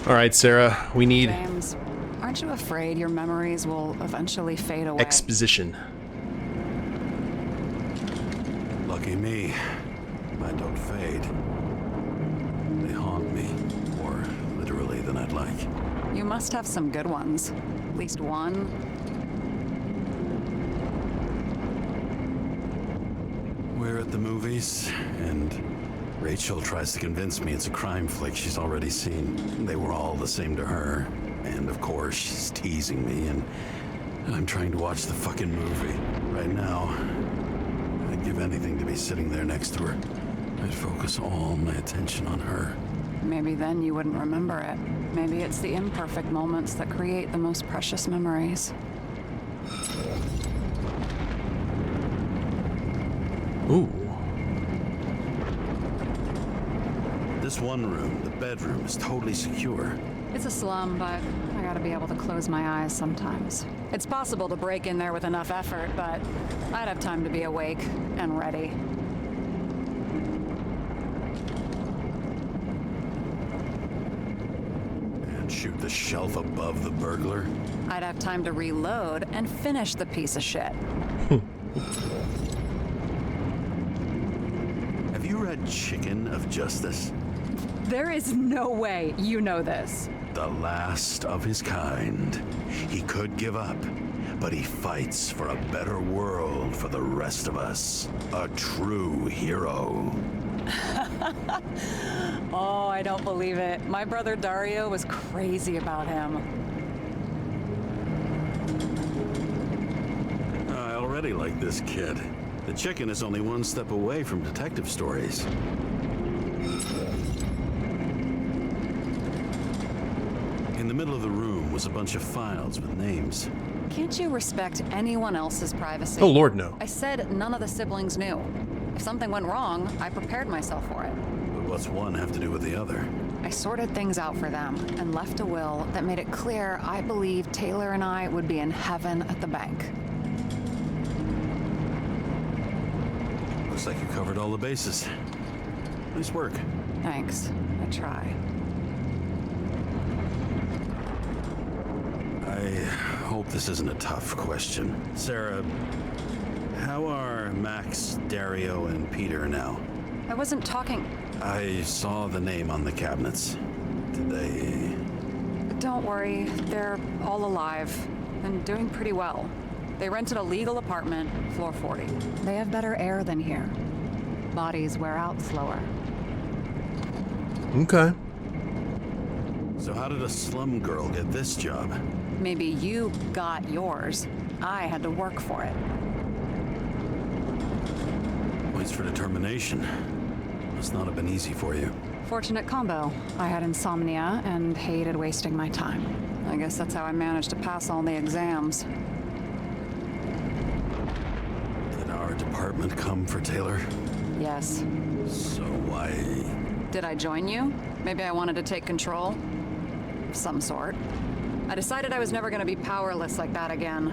All right, Sarah, we need James, aren't you afraid your memories will eventually fade away? exposition. Lucky me. Mine don't fade. They haunt me, more literally than I'd like. You must have some good ones. At least one. We're at the movies, and Rachel tries to convince me it's a crime flick she's already seen. They were all the same to her. And of course, she's teasing me, and I'm trying to watch the fucking movie. Right now, I'd give anything to be sitting there next to her. I'd focus all my attention on her. Maybe then you wouldn't remember it. Maybe it's the imperfect moments that create the most precious memories. Ooh. This one room, the bedroom, is totally secure. It's a slum, but I gotta be able to close my eyes sometimes. It's possible to break in there with enough effort, but I'd have time to be awake and ready. And shoot the shelf above the burglar. I'd have time to reload and finish the piece of shit. Have you read Chicken of Justice? There is no way you know this. The last of his kind. He could give up, but he fights for a better world for the rest of us. A true hero. Oh, I don't believe it. My brother Dario was crazy about him. I already like this kid. The chicken is only one step away from detective stories. In the middle of the room was a bunch of files with names. Can't you respect anyone else's privacy? Oh, Lord, no. I said none of the siblings knew. If something went wrong, I prepared myself for it. But what's one have to do with the other? I sorted things out for them and left a will that made it clear I believed Taylor and I would be in heaven at the bank. Looks like you covered all the bases. Nice work. Thanks. I try. I hope this isn't a tough question. Sarah, how are Max, Dario, and Peter now? I wasn't talking. I saw the name on the cabinets. Did they... Don't worry, they're all alive and doing pretty well. They rented a legal apartment, floor 40. They have better air than here. Bodies wear out slower. Okay. So how did a slum girl get this job? Maybe you got yours. I had to work for it. Points for determination. Must not have been easy for you. Fortunate combo. I had insomnia and hated wasting my time. I guess that's how I managed to pass all the exams. Did our department come for Taylor? Yes. So why... Did I join you? Maybe I wanted to take control? Of some sort. I decided I was never going to be powerless like that again.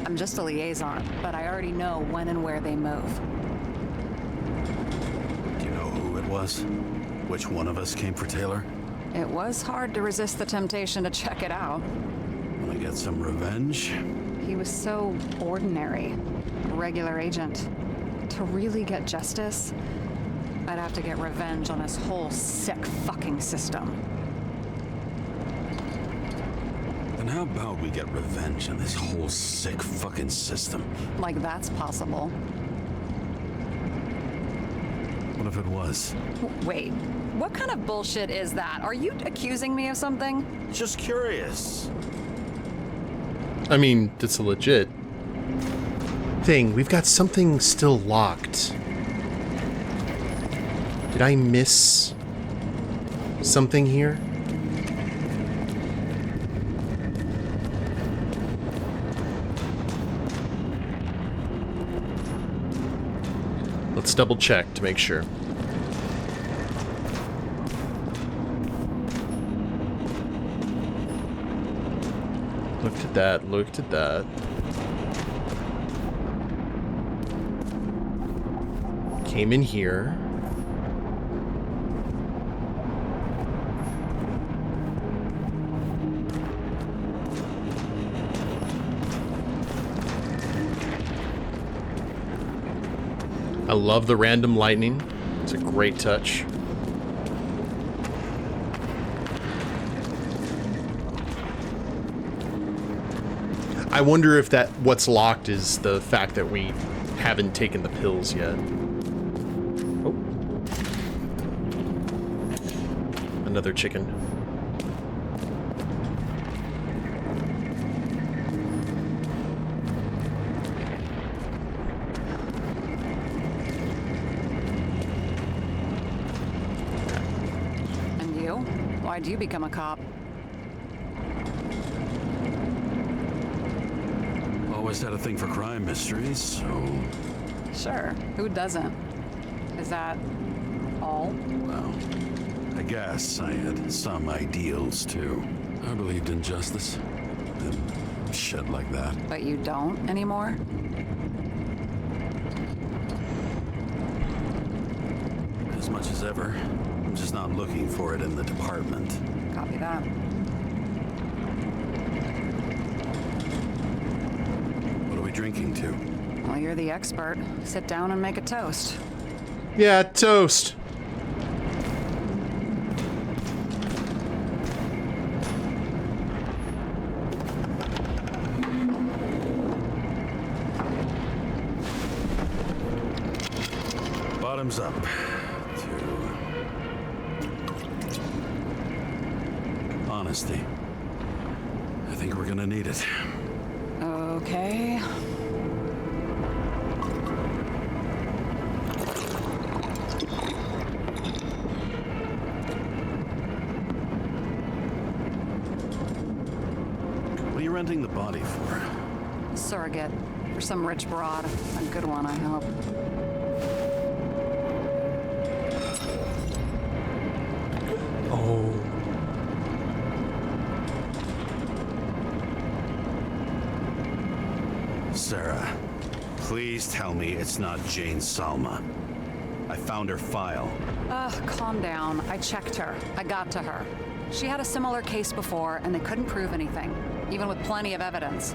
I'm just a liaison, but I already know when and where they move. Do you know who it was? Which one of us came for Taylor? It was hard to resist the temptation to check it out. Want to get some revenge? He was so ordinary. A regular agent. To really get justice, I'd have to get revenge on his whole sick fucking system. Then how about we get revenge on this whole sick fucking system? Like that's possible. What if it was? Wait, what kind of bullshit is that? Are you accusing me of something? Just curious. I mean, it's a legit thing. We've got something still locked. Did I miss something here? Let's double check to make sure. Looked at that, looked at that. Came in here. love the random lightning. It's a great touch. I wonder if what's locked is the fact that we haven't taken the pills yet. Oh. Another chicken. And you? Why'd you become a cop? Always had a thing for crime mysteries, so... Sure, who doesn't? Is that all? Well, I guess I had some ideals, too. I believed in justice and shit like that. But you don't anymore? As much as ever, I'm just not looking for it in the department. Copy that. What are we drinking to? Well, you're the expert. Sit down and make a toast. Yeah, toast. Bottoms up to honesty. I think we're gonna need it. Okay. What are you renting the body for? Surrogate. For some rich broad. A good one, I hope. Oh. Sara, please tell me it's not Jane Salma. I found her file. Ugh, calm down. I checked her. I got to her. She had a similar case before, and they couldn't prove anything, even with plenty of evidence.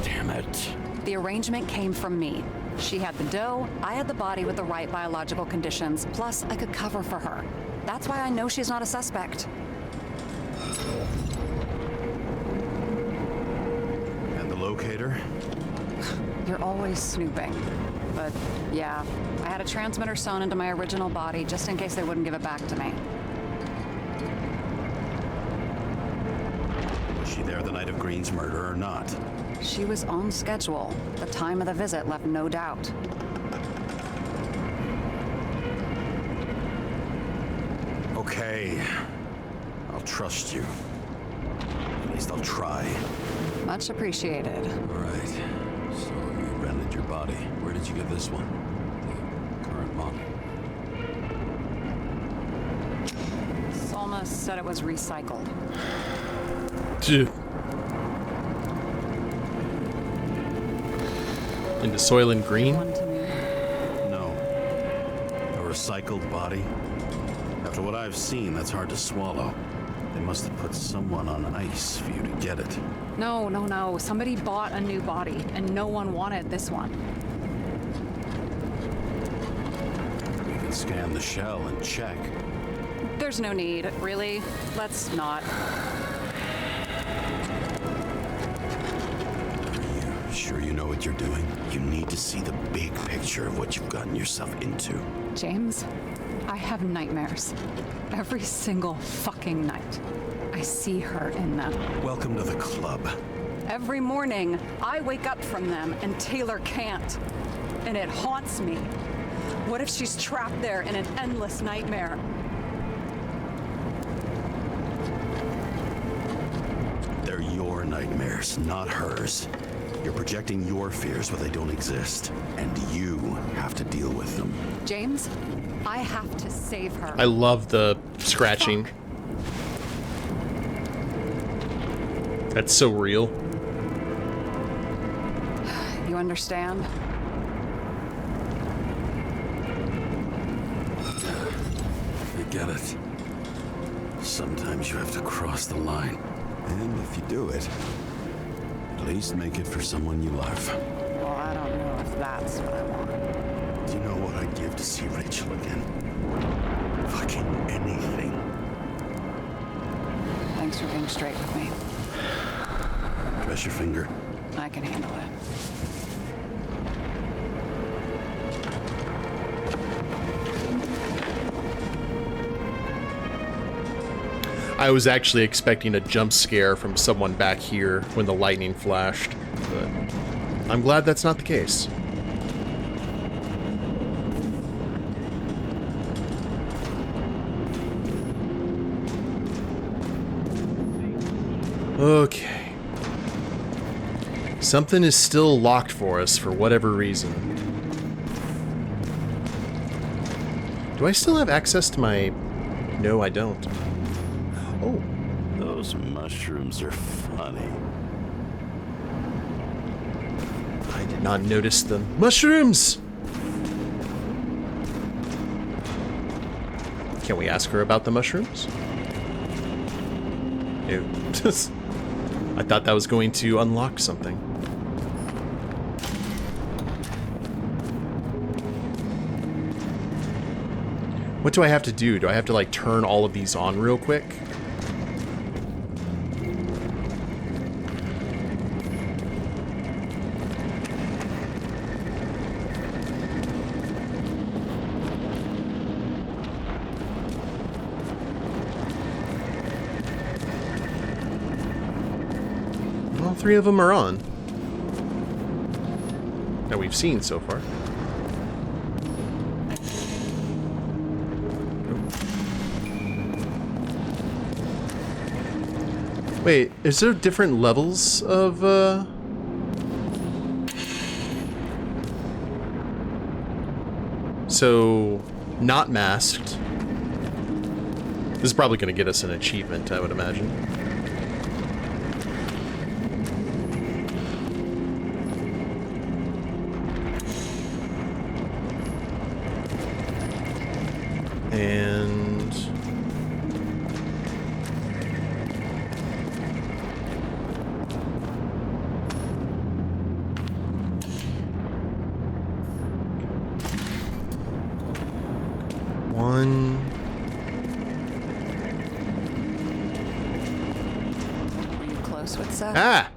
Damn it. The arrangement came from me. She had the dough, I had the body with the right biological conditions, plus I could cover for her. That's why I know she's not a suspect. And the locator? You're always snooping. But yeah, I had a transmitter sewn into my original body just in case they wouldn't give it back to me. Was she there the night of Green's murder or not? She was on schedule. The time of the visit left no doubt. Okay. I'll trust you. At least I'll try. Much appreciated. All right. So you rented your body. Where did you get this one? The current model. Salma said it was recycled. Dude. Into Soylent Green? One to me. No. A recycled body? After what I've seen, that's hard to swallow. They must have put someone on ice for you to get it. No. Somebody bought a new body, and no one wanted this one. We can scan the shell and check. There's no need, really. Let's not. Are you sure you know what you're doing? You need to see the big picture of what you've gotten yourself into. James, I have nightmares. Every single fucking night. I see her in them. Welcome to the club. Every morning, I wake up from them and Taylor can't. And it haunts me. What if she's trapped there in an endless nightmare? They're your nightmares, not hers. You're projecting your fears where they don't exist, and you have to deal with them. James, I have to save her. I love the scratching. Fuck. That's so real. You understand? I get it. Sometimes you have to cross the line. And if you do it, at least make it for someone you love. Well, I don't know if that's what I want. Do you know what I'd give to see Rachel again? Fucking anything. Thanks for being straight with me. Dress your finger. I can handle it. I was actually expecting a jump scare from someone back here when the lightning flashed, but I'm glad that's not the case. Okay. Something is still locked for us for whatever reason. Do I still have access to my... No, I don't. Oh. Those mushrooms are funny. I did not notice them. Mushrooms! Can we ask her about the mushrooms? No. I thought that was going to unlock something. What do I have to do? Do I have to, like, turn all of these on real quick? All three of them are on. That we've seen so far. Wait, is there different levels of, So, not masked. This is probably going to get us an achievement, I would imagine. And... one... Were you close with Seth? Ah!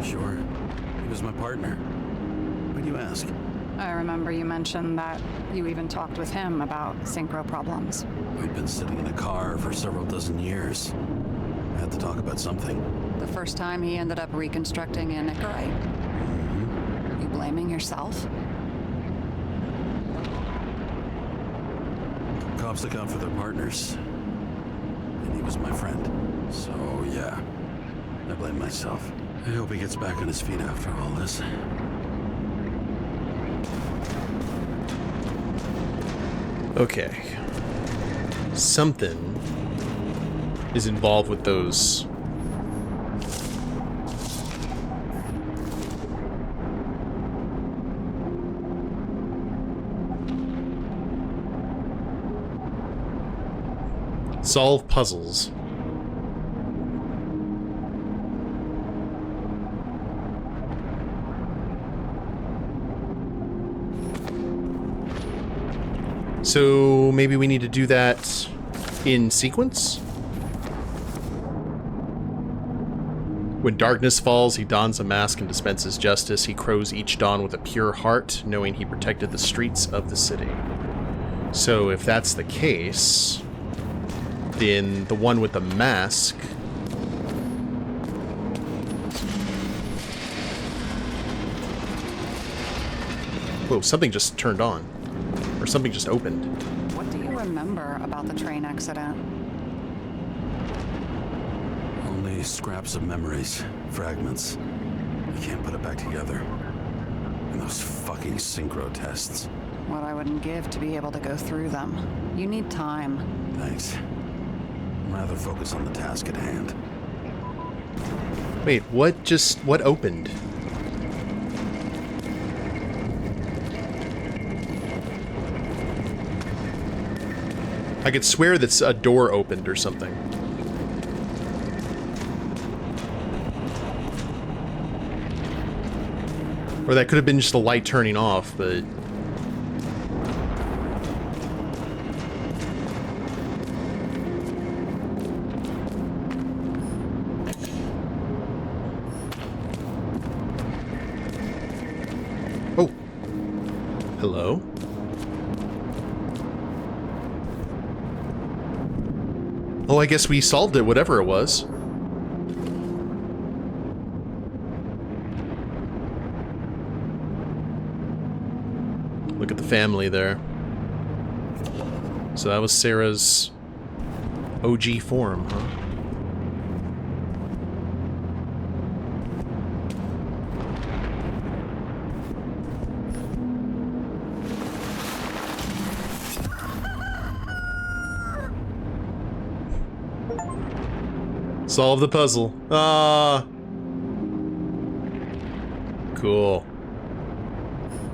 Sure. He was my partner. Why do you ask? I remember you mentioned that you even talked with him about synchro problems. We'd been sitting in a car for several dozen years. Had to talk about something. The first time he ended up reconstructing a Nicorite. You blaming yourself? Cops look out for their partners. And he was my friend. So, yeah. I blame myself. I hope he gets back on his feet after all this. Okay. Something is involved with those. Solve puzzles. So maybe we need to do that in sequence? When darkness falls, he dons a mask and dispenses justice. He crows each dawn with a pure heart, knowing he protected the streets of the city. So if that's the case, then the one with the mask... Whoa, something just turned on. Or something just opened. What do you remember about the train accident? Only scraps of memories. Fragments. I can't put it back together. And those fucking synchro tests. What I wouldn't give to be able to go through them. You need time. Thanks. I'd rather focus on the task at hand. Wait, what opened? I could swear that a door opened or something. Or that could have been just the light turning off, but... Oh. Hello? Oh, I guess we solved it, whatever it was. Look at the family there. So that was Sarah's OG form, huh? Solve the puzzle. Ah. Cool.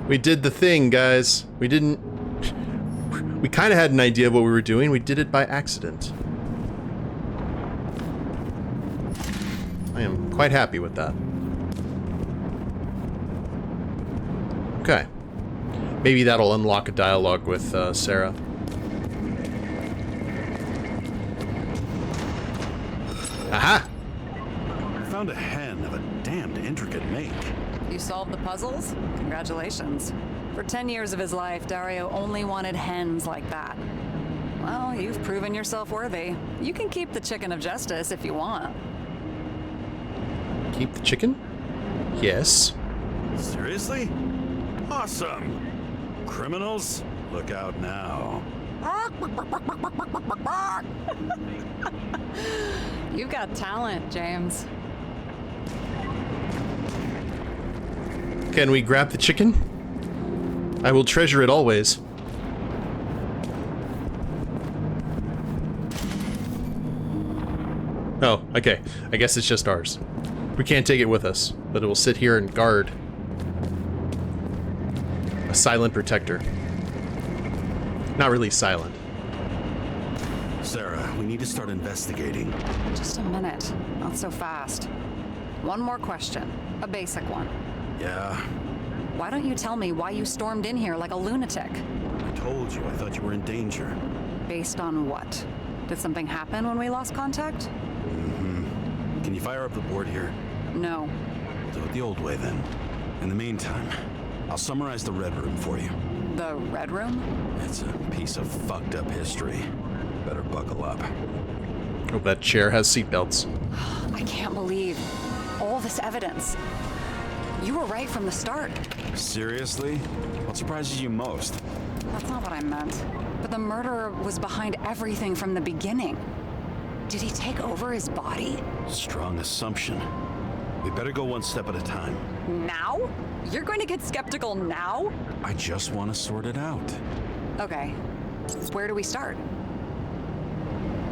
We did the thing, guys. We didn't... We kind of had an idea of what we were doing. We did it by accident. I am quite happy with that. Okay. Maybe that'll unlock a dialogue with Sara. Aha! I found a hen of a damned intricate make. You solved the puzzles? Congratulations. For 10 years of his life, Dario only wanted hens like that. Well, you've proven yourself worthy. You can keep the chicken of justice if you want. Keep the chicken? Yes. Seriously? Awesome. Criminals, look out now. You've got talent, James. Can we grab the chicken? I will treasure it always. Oh, okay. I guess it's just ours. We can't take it with us, but it will sit here and guard. A silent protector. Not really silent. Sara, we need to start investigating. Just a minute. Not so fast. One more question. A basic one. Yeah, Why don't you tell me why you stormed in here like a lunatic? I told you, I thought you were in danger. Based on what? Did something happen when we lost contact? Can you fire up the board here? No. We'll do it the old way then. In the meantime, I'll summarize the Red Room for you. The Red Room? It's a piece of fucked up history. Better buckle up. Hope that chair has seatbelts. I can't believe all this evidence. You were right from the start. Seriously? What surprises you most? That's not what I meant. But the murderer was behind everything from the beginning. Did he take over his body? Strong assumption. We better go one step at a time. Now? You're going to get skeptical now? I just want to sort it out. Okay. Where do we start?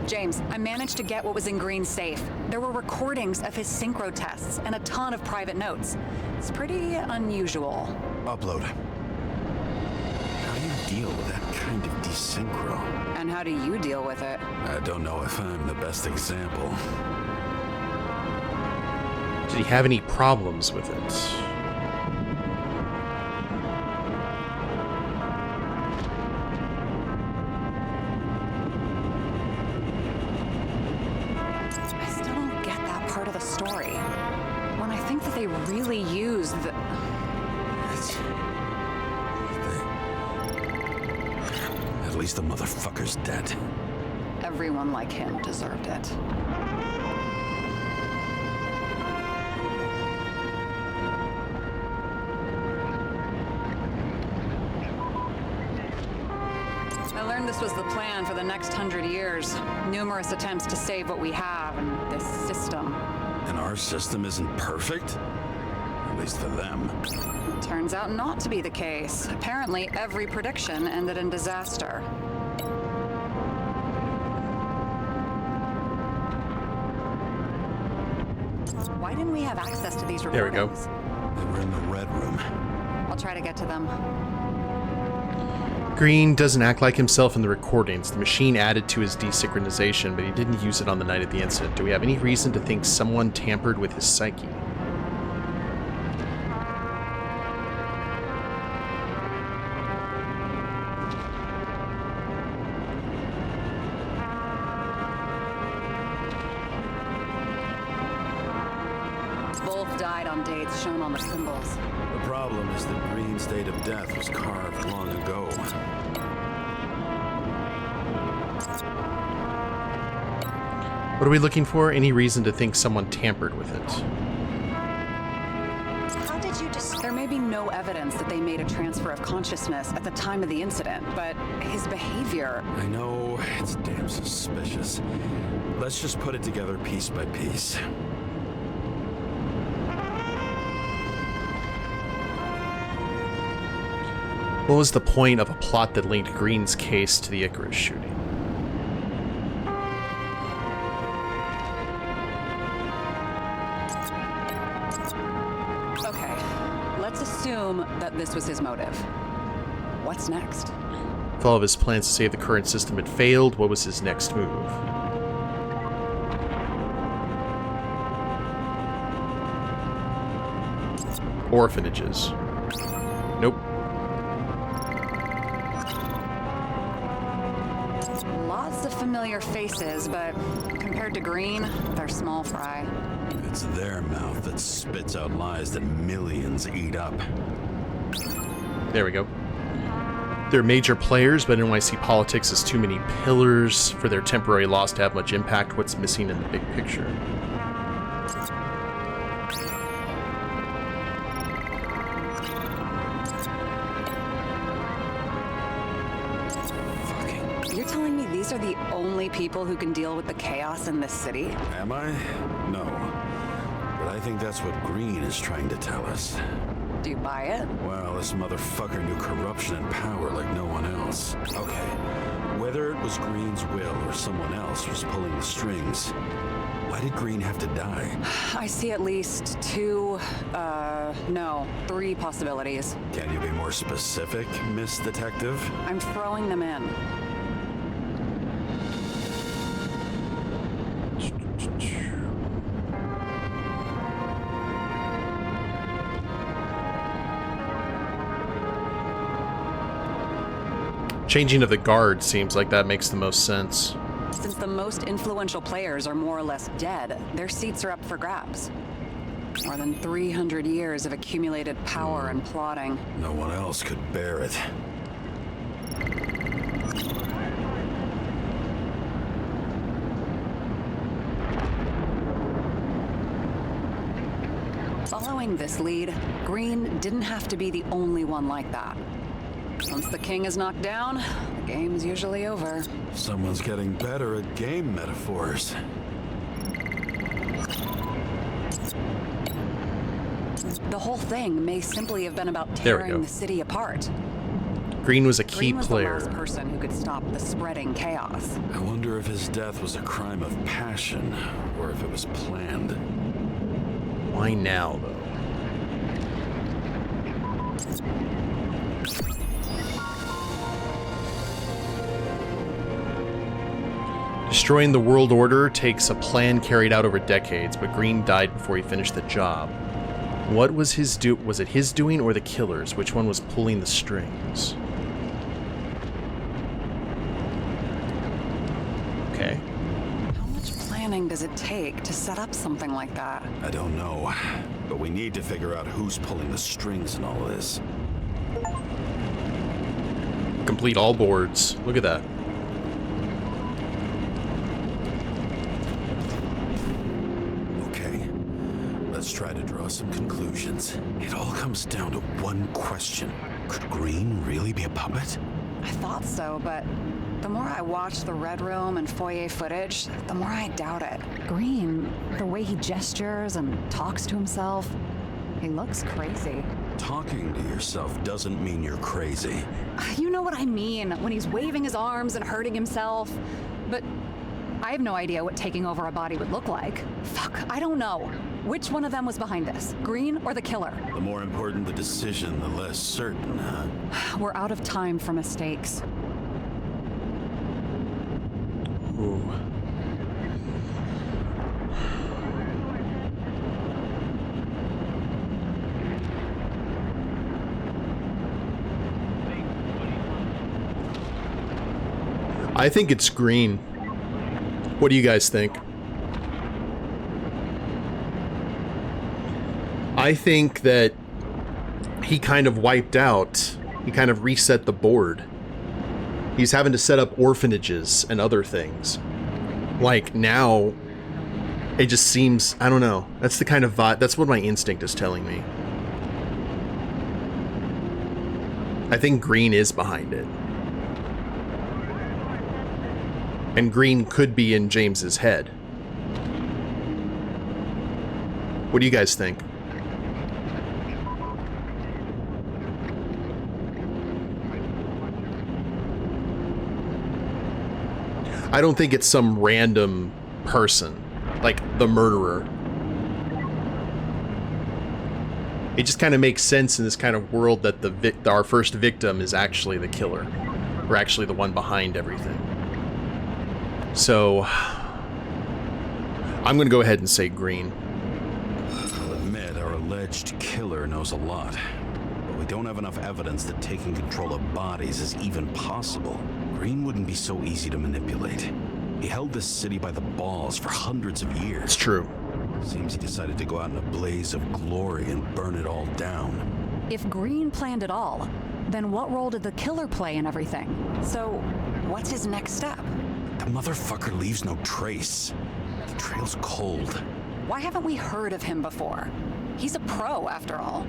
James, I managed to get what was in Green's safe. There were recordings of his synchro tests and a ton of private notes. It's pretty unusual. Upload. How do you deal with that kind of desynchro? And how do you deal with it? I don't know if I'm the best example. Did he have any problems with it? I still don't get that part of the story. When I think that they really used the... At least the motherfucker's dead. Everyone like him deserved it. I learned this was the plan for the next 100 years. Numerous attempts to save what we have and this system. And our system isn't perfect? At least for them. Turns out not to be the case. Apparently, every prediction ended in disaster. Why didn't we have access to these There we go. recordings? They were in the Red Room. I'll try to get to them. Green doesn't act like himself in the recordings. The machine added to his desynchronization, but he didn't use it on the night of the incident. Do we have any reason to think someone tampered with his psyche? died on dates shown on the symbols. The problem is that Green's date of death was carved long ago. What are we looking for? Any reason to think someone tampered with it? How did you just... There may be no evidence that they made a transfer of consciousness at the time of the incident, but his behavior... I know, it's damn suspicious. Let's just put it together piece by piece. What was the point of a plot that linked Green's case to the Icarus shooting? Okay, let's assume that this was his motive. What's next? If all of his plans to save the current system had failed, what was his next move? Orphanages. Nope. Lots of familiar faces, but compared to Green, they're small fry. It's their mouth that spits out lies that millions eat up. There we go. They're major players, but NYC politics has too many pillars for their temporary loss to have much impact. What's missing in the big picture? You're telling me these are the only people who can deal with the chaos in this city? Am I? No. But I think that's what Green is trying to tell us. Do you buy it? Well, this motherfucker knew corruption and power like no one else. Okay, whether it was Green's will or someone else was pulling the strings, why did Green have to die? I see at least three possibilities. Can you be more specific, Miss Detective? I'm throwing them in. Changing of the guard seems like that makes the most sense. Since the most influential players are more or less dead, their seats are up for grabs. More than 300 years of accumulated power and plotting. No one else could bear it. Following this lead, Green didn't have to be the only one like that. Once the king is knocked down, the game's usually over. Someone's getting better at game metaphors. The whole thing may simply have been about There we go. tearing the city apart. Green was a key Green was player. the last person who could stop the spreading chaos. I wonder if his death was a crime of passion, or if it was planned. Why now, though? Destroying the world order takes a plan carried out over decades, but Green died before he finished the job. What was his was it his doing or the killers? Which one was pulling the strings? Okay. How much planning does it take to set up something like that? I don't know, but we need to figure out who's pulling the strings in all of this. Complete all boards. Look at that. Okay, let's try to draw some conclusions. It all comes down to one question. Could Green really be a puppet? I thought so, but the more I watch the Red Room and foyer footage, the more I doubt it. Green, the way he gestures and talks to himself, he looks crazy. Talking to yourself doesn't mean you're crazy. You know what I mean, when he's waving his arms and hurting himself. But I have no idea what taking over a body would look like. Fuck, I don't know. Which one of them was behind this, Green or the killer? The more important the decision, the less certain, huh? We're out of time for mistakes. Ooh. I think it's Green. What do you guys think? I think that he kind of wiped out, he kind of reset the board. He's having to set up orphanages and other things. Like, now, it just seems, I don't know. That's the kind of vibe, that's what my instinct is telling me. I think Green is behind it. And Green could be in James's head. What do you guys think? I don't think it's some random person, like the murderer. It just kind of makes sense in this kind of world that our first victim is actually the killer, or actually the one behind everything. So, I'm going to go ahead and say Green. I'll admit our alleged killer knows a lot, but we don't have enough evidence that taking control of bodies is even possible. Green wouldn't be so easy to manipulate. He held this city by the balls for hundreds of years. It's true. Seems he decided to go out in a blaze of glory and burn it all down. If Green planned it all, then what role did the killer play in everything? So, what's his next step? The motherfucker leaves no trace. The trail's cold. Why haven't we heard of him before? He's a pro, after all.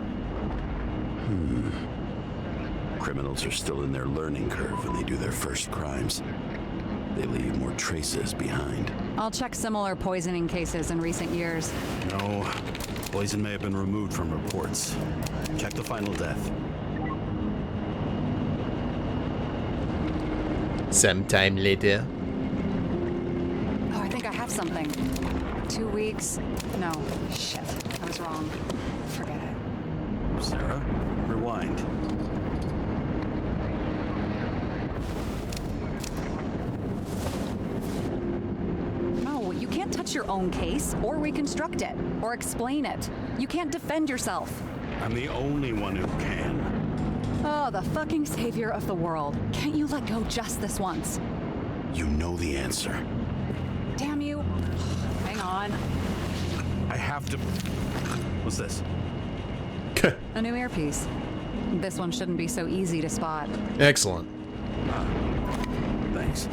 Criminals are still in their learning curve when they do their first crimes. They leave more traces behind. I'll check similar poisoning cases in recent years. No, poison may have been removed from reports. Check the final death. Sometime later. Oh, I think I have something. 2 weeks. No, shit. I was wrong. Forget it. Sara, rewind. No, you can't touch your own case, or reconstruct it, or explain it. You can't defend yourself. I'm the only one who can. Oh, the fucking savior of the world. Can't you let go just this once? You know the answer. Damn you. Hang on. I have to... What's this? A new earpiece. This one shouldn't be so easy to spot. Excellent. Thanks.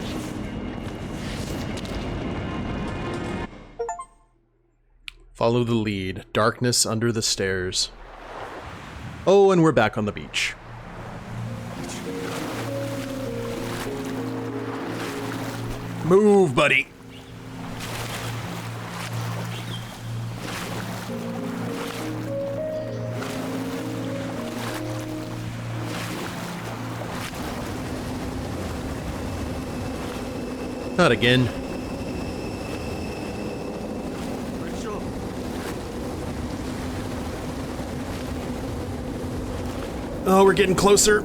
Follow the lead. Darkness under the stairs. Oh, and we're back on the beach. Move, buddy. Not again. Oh, we're getting closer.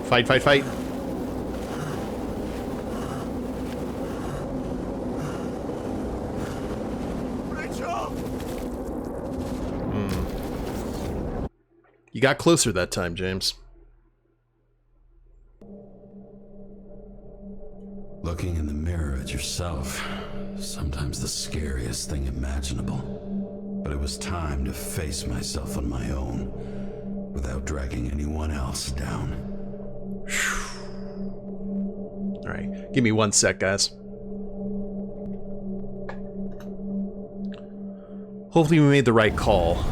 Fight, fight, fight. You got closer that time, James. Looking in the mirror at yourself, sometimes the scariest thing imaginable. But it was time to face myself on my own, without dragging anyone else down. All right, give me 1 sec, guys. Hopefully we made the right call.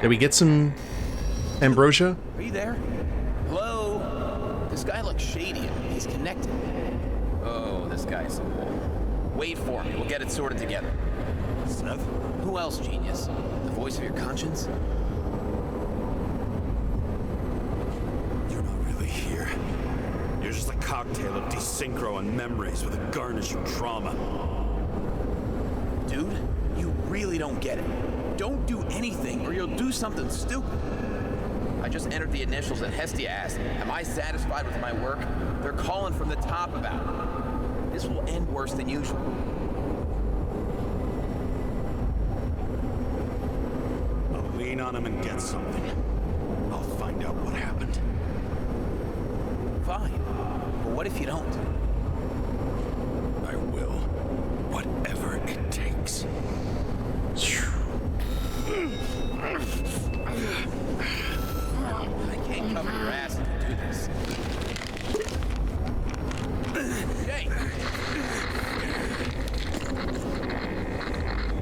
Did we get some ambrosia? Are you there? Hello? This guy looks shady. He's connected. Oh, this guy's... Wait for me. We'll get it sorted together. Seth? Who else, genius? The voice of your conscience? You're not really here. You're just a cocktail of desynchro and memories with a garnish of trauma. really don't get it. Don't do anything, or you'll do something stupid. I just entered the initials and Hestia asked, am I satisfied with my work? They're calling from the top about it. This will end worse than usual. I'll lean on him and get something. I'll find out what happened. Fine. But what if you don't? I will. Whatever it takes. I can't cover your ass if you do this. Jay!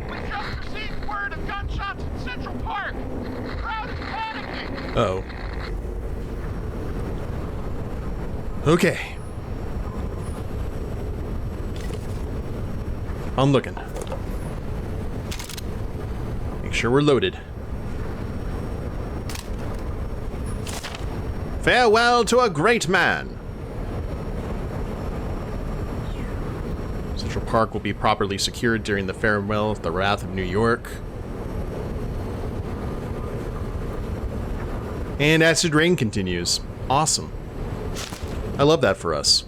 We just received word of gunshots in Central Park. The crowd is panicking. Uh-oh. Okay. I'm looking. Make sure we're loaded. Farewell to a great man. Central Park will be properly secured during the farewell of the Wrath of New York. And acid rain continues. Awesome. I love that for us.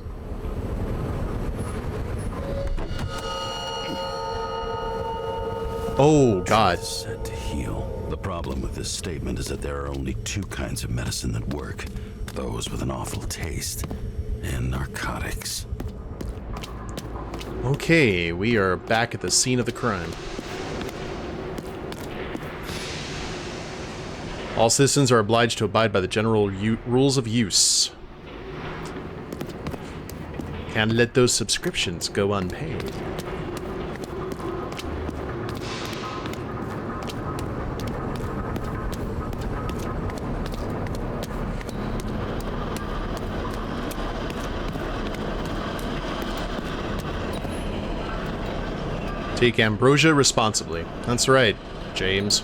Oh, God. It's said to heal. The problem with this statement is that there are only two kinds of medicine that work. Those with an awful taste and narcotics. Okay, we are back at the scene of the crime. All citizens are obliged to abide by the general rules of use. Can't let those subscriptions go unpaid. Take ambrosia responsibly. That's right, James.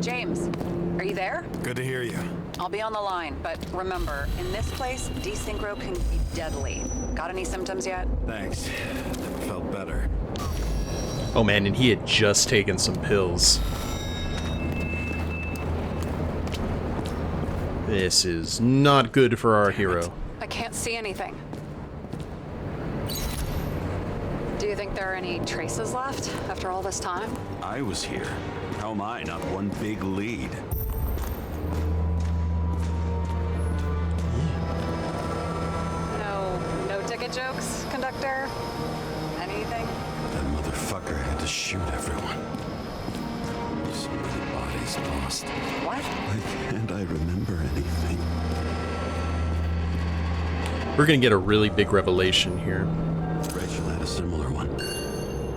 James, are you there? Good to hear you. I'll be on the line, but remember, in this place, desynchro can be deadly. Got any symptoms yet? Thanks. Never felt better. Oh man, and he had just taken some pills. This is not good for our hero. I can't see anything. Do you think there are any traces left after all this time? I was here. How am I not one big lead? No ticket jokes, conductor? Anything? That motherfucker had to shoot everyone. So many bodies lost. What? Why can't I remember anything? We're gonna get a really big revelation here. Rachel had a similar one.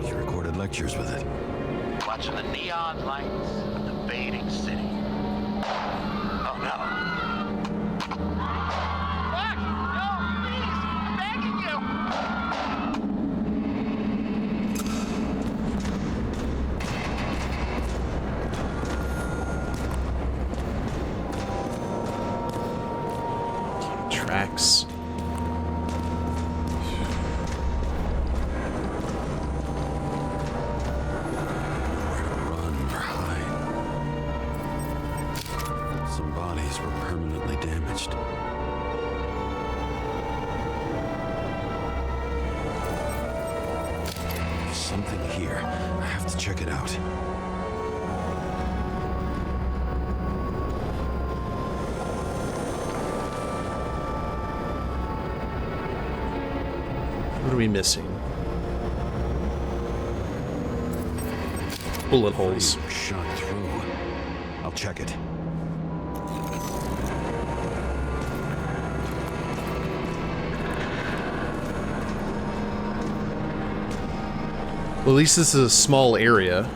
She recorded lectures with it. Watching the neon lights of the fading city. Oh no. Fuck! No, please! I'm begging you! Tracks. Run or hide. Some bodies were permanently damaged. There's something here. I have to check it out. What are we missing? Bullet holes. Shot through. I'll check it. Well, at least this is a small area.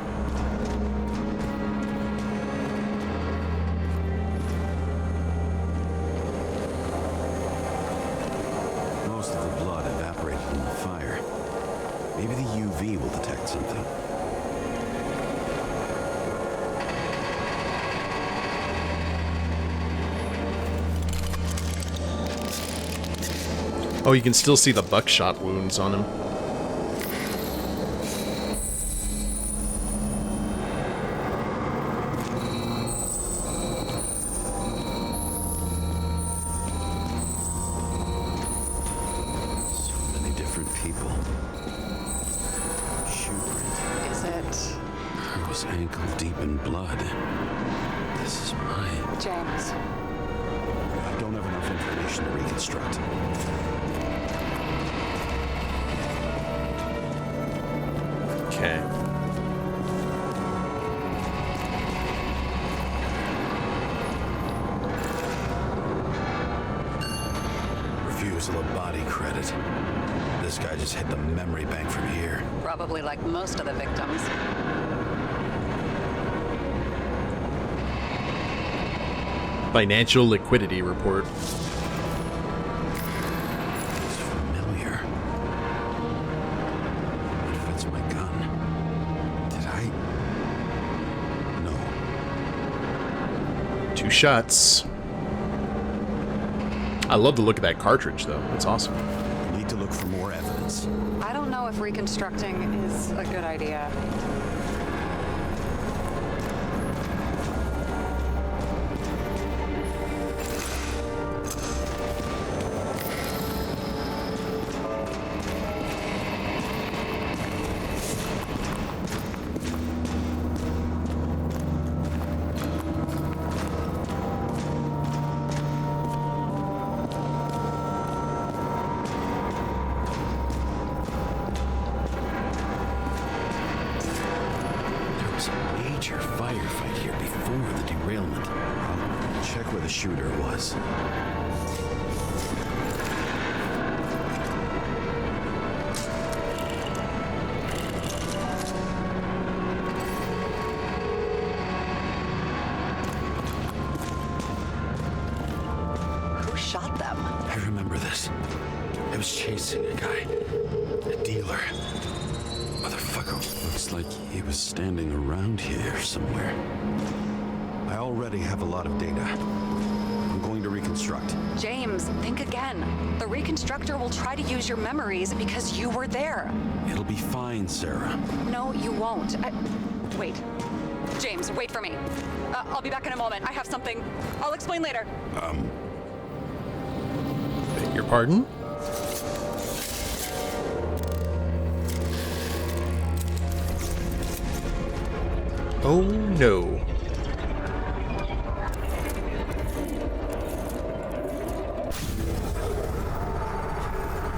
Most of the blood evaporated in the fire. Maybe the UV will detect something. Oh, you can still see the buckshot wounds on him. So many different people. Shoe print. Is it I was ankle deep in blood. This is mine. James? I don't have enough information to reconstruct. Okay. Refusal of body credit. This guy just hit the memory bank from here. Probably like most of the victims. Financial liquidity report. It's familiar. It fits my gun. Did I? No. 2 shots. I love the look of that cartridge, though. That's awesome. I need to look for more evidence. I don't know if reconstructing is a good idea. There was a major firefight here before the derailment. I'll check where the shooter was. Who shot them? I remember this. I was chasing a guy. A dealer. Motherfucker. Looks like he was standing around here somewhere. I already have a lot of data. I'm going to reconstruct. James, think again. The reconstructor will try to use your memories because you were there. It'll be fine, Sarah. No, you won't. Wait. James, wait for me. I'll be back in a moment. I have something. I'll explain later. Beg your pardon? Oh no.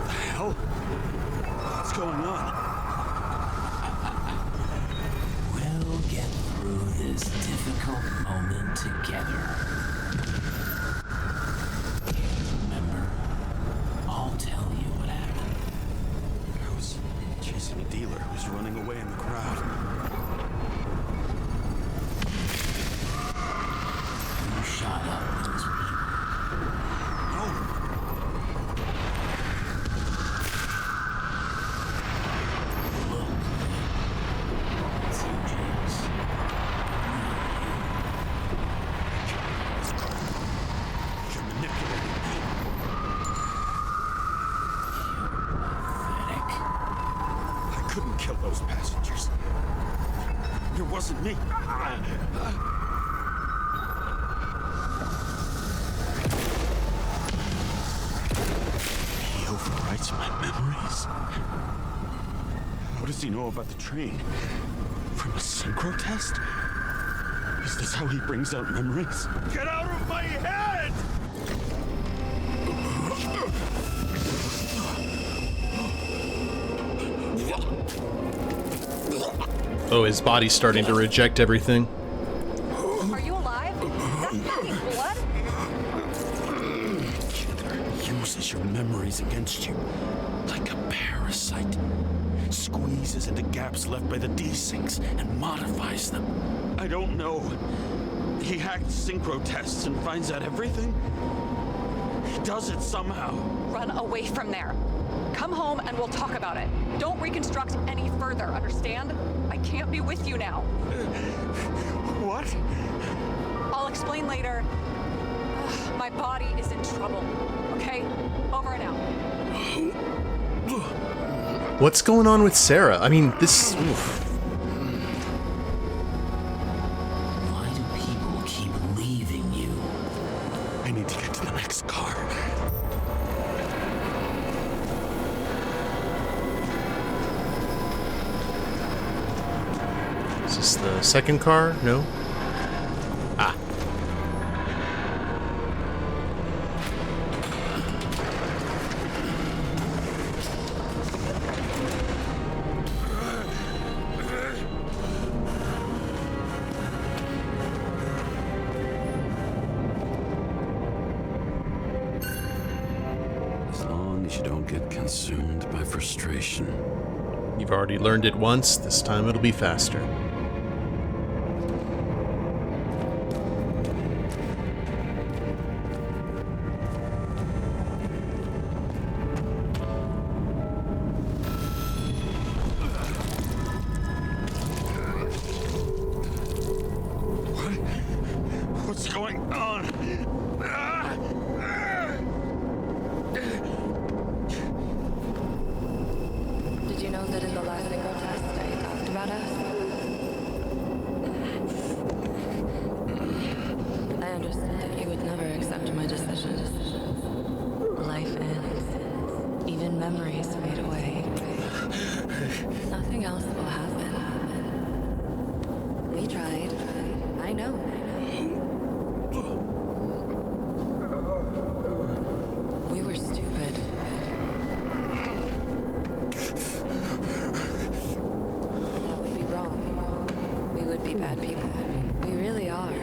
The hell? What's going on? We'll get through this difficult moment together. Remember, I'll tell you what happened. I was chasing a dealer who was running away in the crowd. You shot up those people. No! Look, it's you, James. You're manipulating me. Pathetic. I couldn't kill those passengers. It wasn't me. He overwrites my memories. How does he know about the train? From a synchro test? Is this how he brings out memories? Get out of my head! Oh, his body's starting to reject everything. Are you alive? That's fucking blood? Killer uses your memories against you like a parasite. Squeezes into gaps left by the desyncs and modifies them. I don't know. He hacked synchro tests and finds out everything. He does it somehow. Run away from there. Come home and we'll talk about it. Don't reconstruct any further, understand? I can't be with you now. What? I'll explain later. My body is in trouble, okay? Over and out. What's going on with Sara? I mean, this... Oof. Why do people keep leaving you? I need to get to the next car. Is this the second car? No? Ah. As long as you don't get consumed by frustration. You've already learned it once. This time it'll be faster. What's going on? Did you know that in the last single test I talked about us? I understood that you would never accept my decisions. Life ends. Even memories fade away. Nothing else will happen. We tried. I know. We were stupid. That would be wrong. We would be bad people. We really are.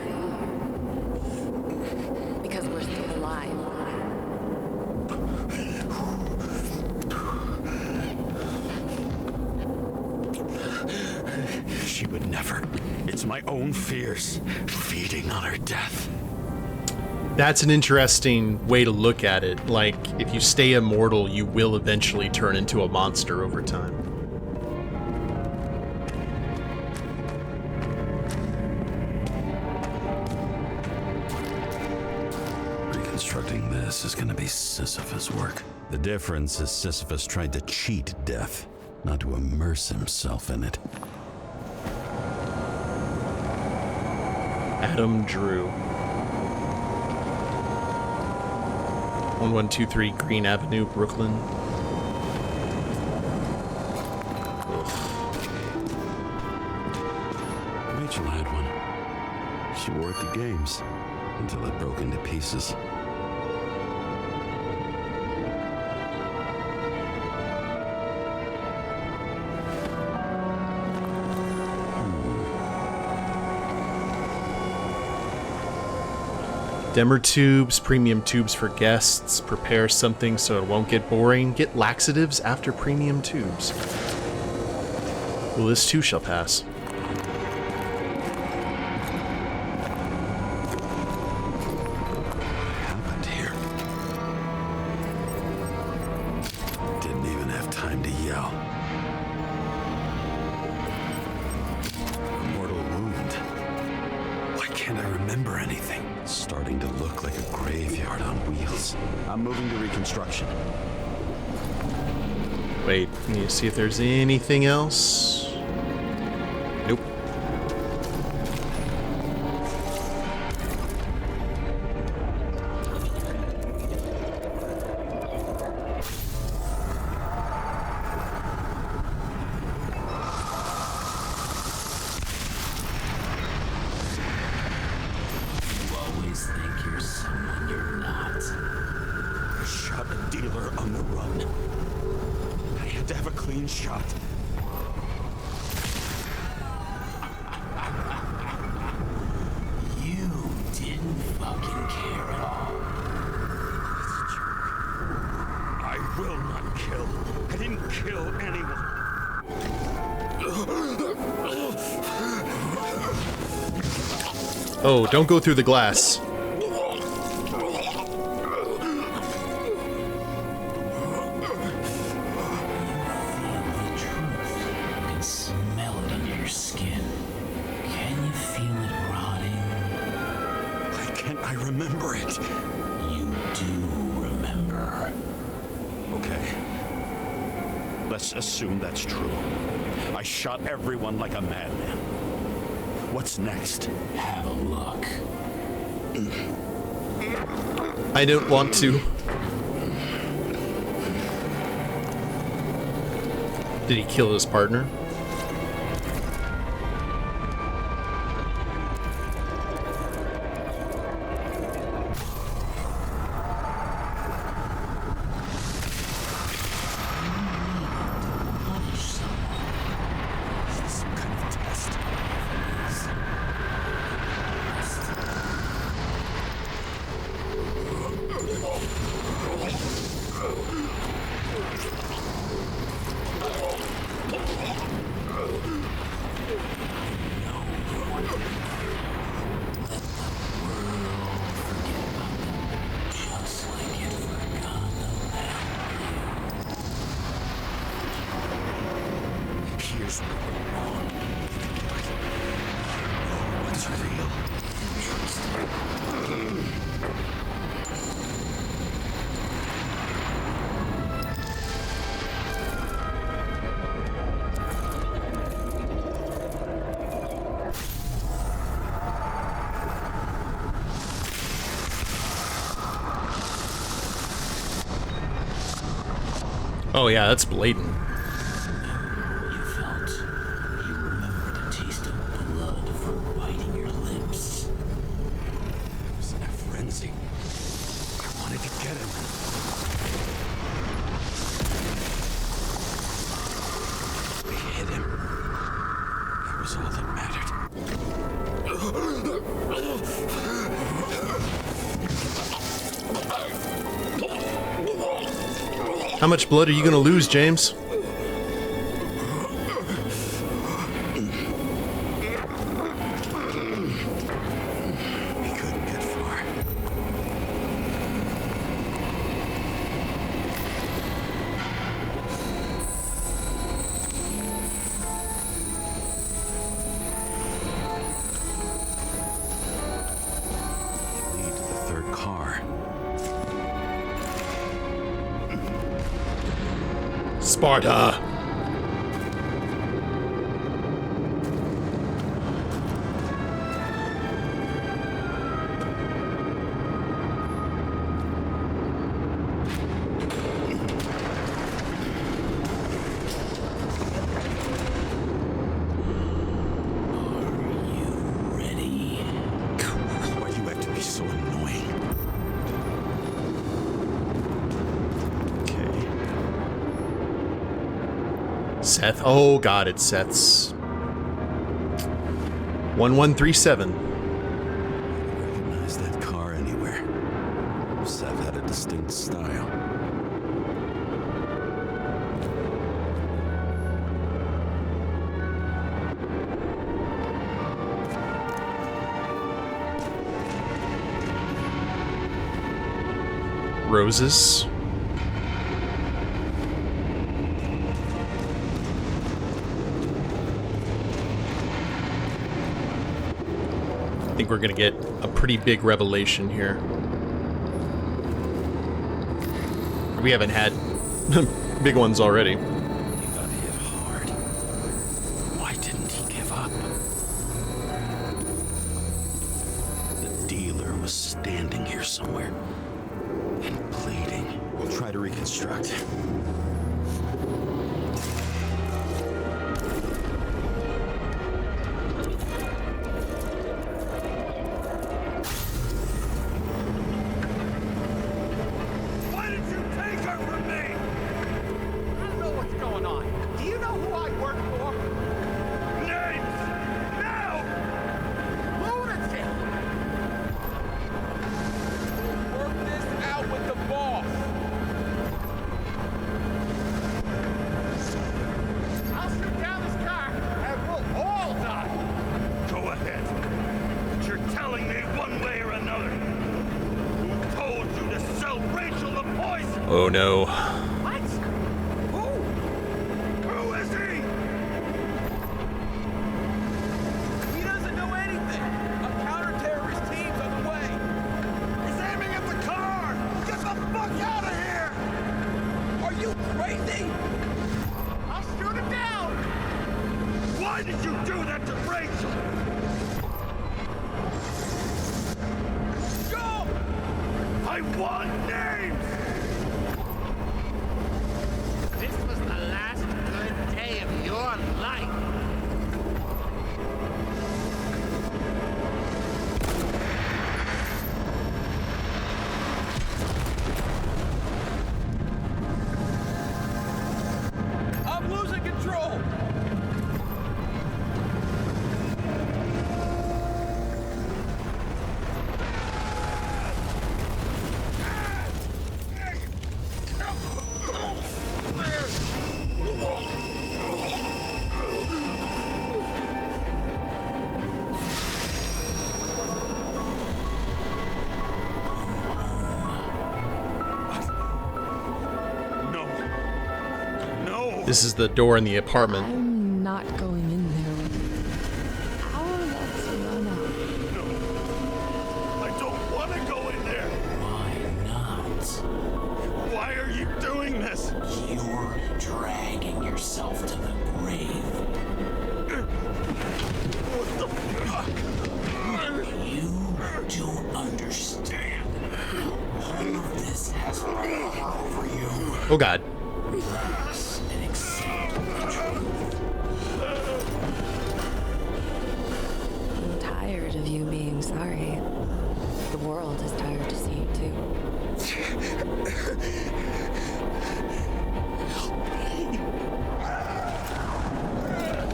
Because we're still alive. She would never. It's my own fears feeding on her death. That's an interesting way to look at it. Like, if you stay immortal, you will eventually turn into a monster over time. Reconstructing this is gonna be Sisyphus' work. The difference is Sisyphus tried to cheat death, not to immerse himself in it. Adam Drew. 1123 Green Avenue, Brooklyn. Rachel had one. She wore it to games until it broke into pieces. Dimmer tubes, premium tubes for guests. Prepare something so it won't get boring. Get laxatives after premium tubes. Well, this too shall pass. What happened here? Didn't even have time to yell. A mortal wound. Why can't I remember anything? It's starting to look like a graveyard on wheels. I'm moving to reconstruction. Wait, need to see if there's anything else. Nope. You always think you're someone you're not. Shot a dealer on the run. I had to have a clean shot. You didn't fucking care at all. I will not kill. I didn't kill anyone. Oh, don't go through the glass. Feel the truth. You can smell it under your skin. Can you feel it rotting? Why can't I remember it? You do remember. Okay. Let's assume that's true. I shot everyone like a madman. What's next? Have a look. I don't want to. Did he kill his partner? Oh yeah, that's blatant. You felt. You remember the taste of blood from biting your lips. It was in a frenzy. I wanted to get him. We hit him. That was all that mattered. How much blood are you gonna lose, James? We couldn't get far. Lead to the third car. Sparta! Why do you have to be so annoying? Okay. Seth. Oh god, it's Seth's. 1137. Recognize that car anywhere. Seth had a distinct style. Roses. I think we're gonna get a pretty big revelation here. We haven't had big ones already. He got hit hard. Why didn't he give up? The dealer was standing here somewhere and bleeding. We'll try to reconstruct. Why did you take her from me? I don't know what's going on. Do you know who I work for? Names! Now! Lunatic! Work this out with the boss. I'll shoot down this car and we'll all die. Go ahead. But you're telling me one way or another. Who told you to sell Rachel the poison? Oh no. What? Who? Who is he? He doesn't know anything. A counter-terrorist team's on the way. He's aiming at the car. Get the fuck out of here! Are you crazy? want names! This was the last good day of your life. I'm losing control! This is the door in the apartment. I'm not going in there with you. Our love's run out. No. I don't want to go in there. Why not? Why are you doing this? You're dragging yourself to the grave. What the fuck? You don't understand. All of this has power over you. Oh god. Relax and accept the truth. I'm tired of you being sorry. The world is tired to see it too.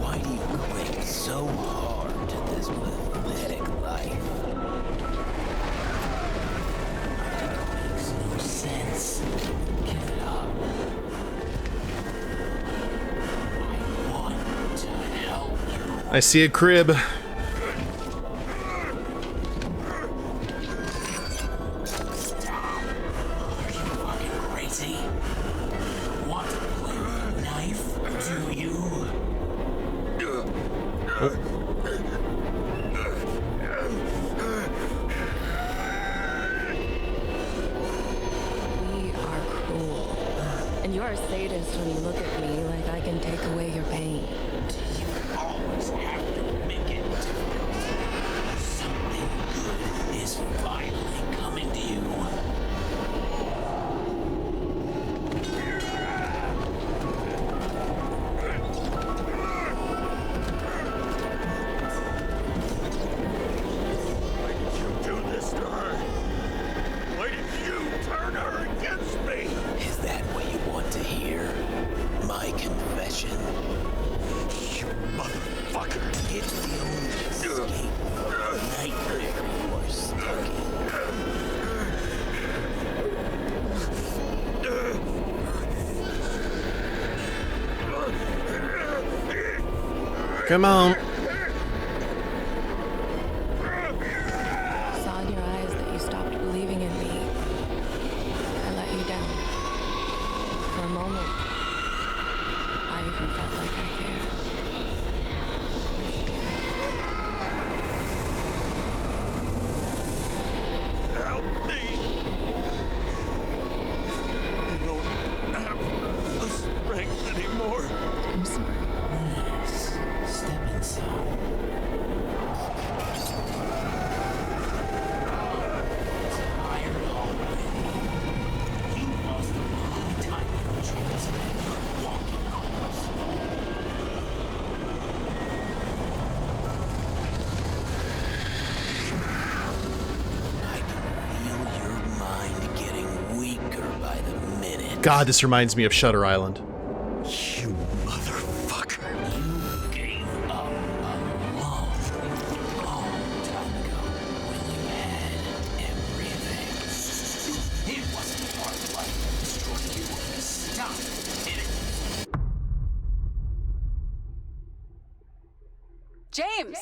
Why do you cling so hard to this pathetic life? It makes no sense. Give it up. I want to help you. I see a crib. Stop. Are you fucking crazy? Want to play with a knife? Do you? We are cruel. And you're a sadist when you look at me like I can take away your pain. You always have to make it difficult. Something good is finally coming to you. Why did you do this to her? Why did you turn her against me? Is that what you want to hear? My confession? You motherfucker! It's the only escape from the nightmare you are stuck in. Come on. I saw in your eyes that you stopped believing in me. I let you down. For a moment, I even felt like I cared. Help me! I don't have the strength anymore. I'm sorry. Yes, step inside. Tired already. You lost a long time ago, James. You're walking homeless. I can feel your mind getting weaker by the minute. God, this reminds me of Shutter Island. You motherfucker. You gave up a long, long time ago when you had everything. It wasn't part of life that destroyed you. Stop it. James!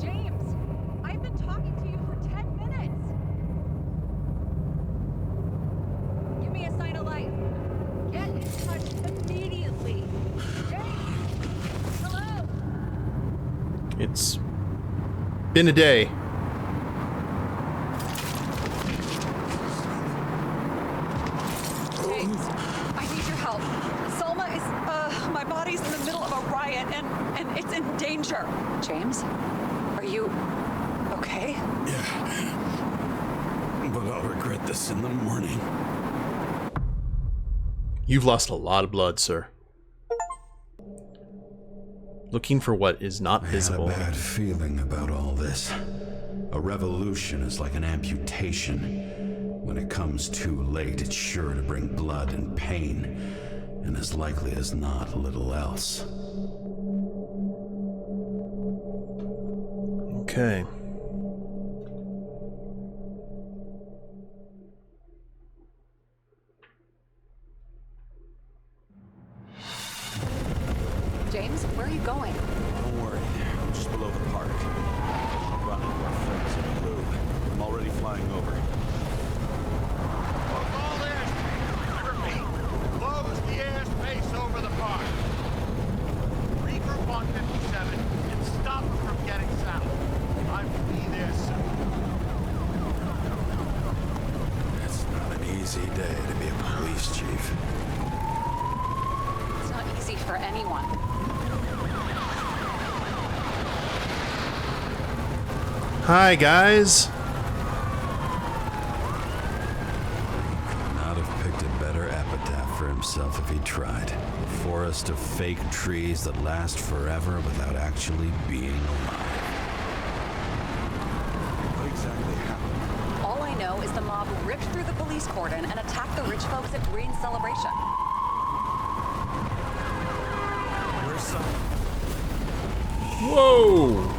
James! I've been talking to you for 10 minutes! Give me a sign of life. Get in touch immediately. James! Hello? It's been a day. James, I need your help. Selma is, my body's in the middle of a riot and it's in danger. James, are you okay? this in the morning. You've lost a lot of blood, sir. Looking for what is not visible. I had a bad feeling about all this. A revolution is like an amputation. When it comes too late, it's sure to bring blood and pain, and as likely as not, little else. Okay. James, where are you going? Don't worry, I'm just below the park. I'm running to our friends in blue. I'm already flying over. All airspace, repeat. Close the airspace over the park. Regroup on 57 and stop them from getting south. I will be there soon. It's not an easy day to be a police chief. It's not easy for anyone. Hi, guys. Could not have picked a better epitaph for himself if he tried. A forest of fake trees that last forever without actually being alive. What exactly happened? All I know is the mob ripped through the police cordon and attacked the rich folks at Green's celebration. Where's some? Whoa!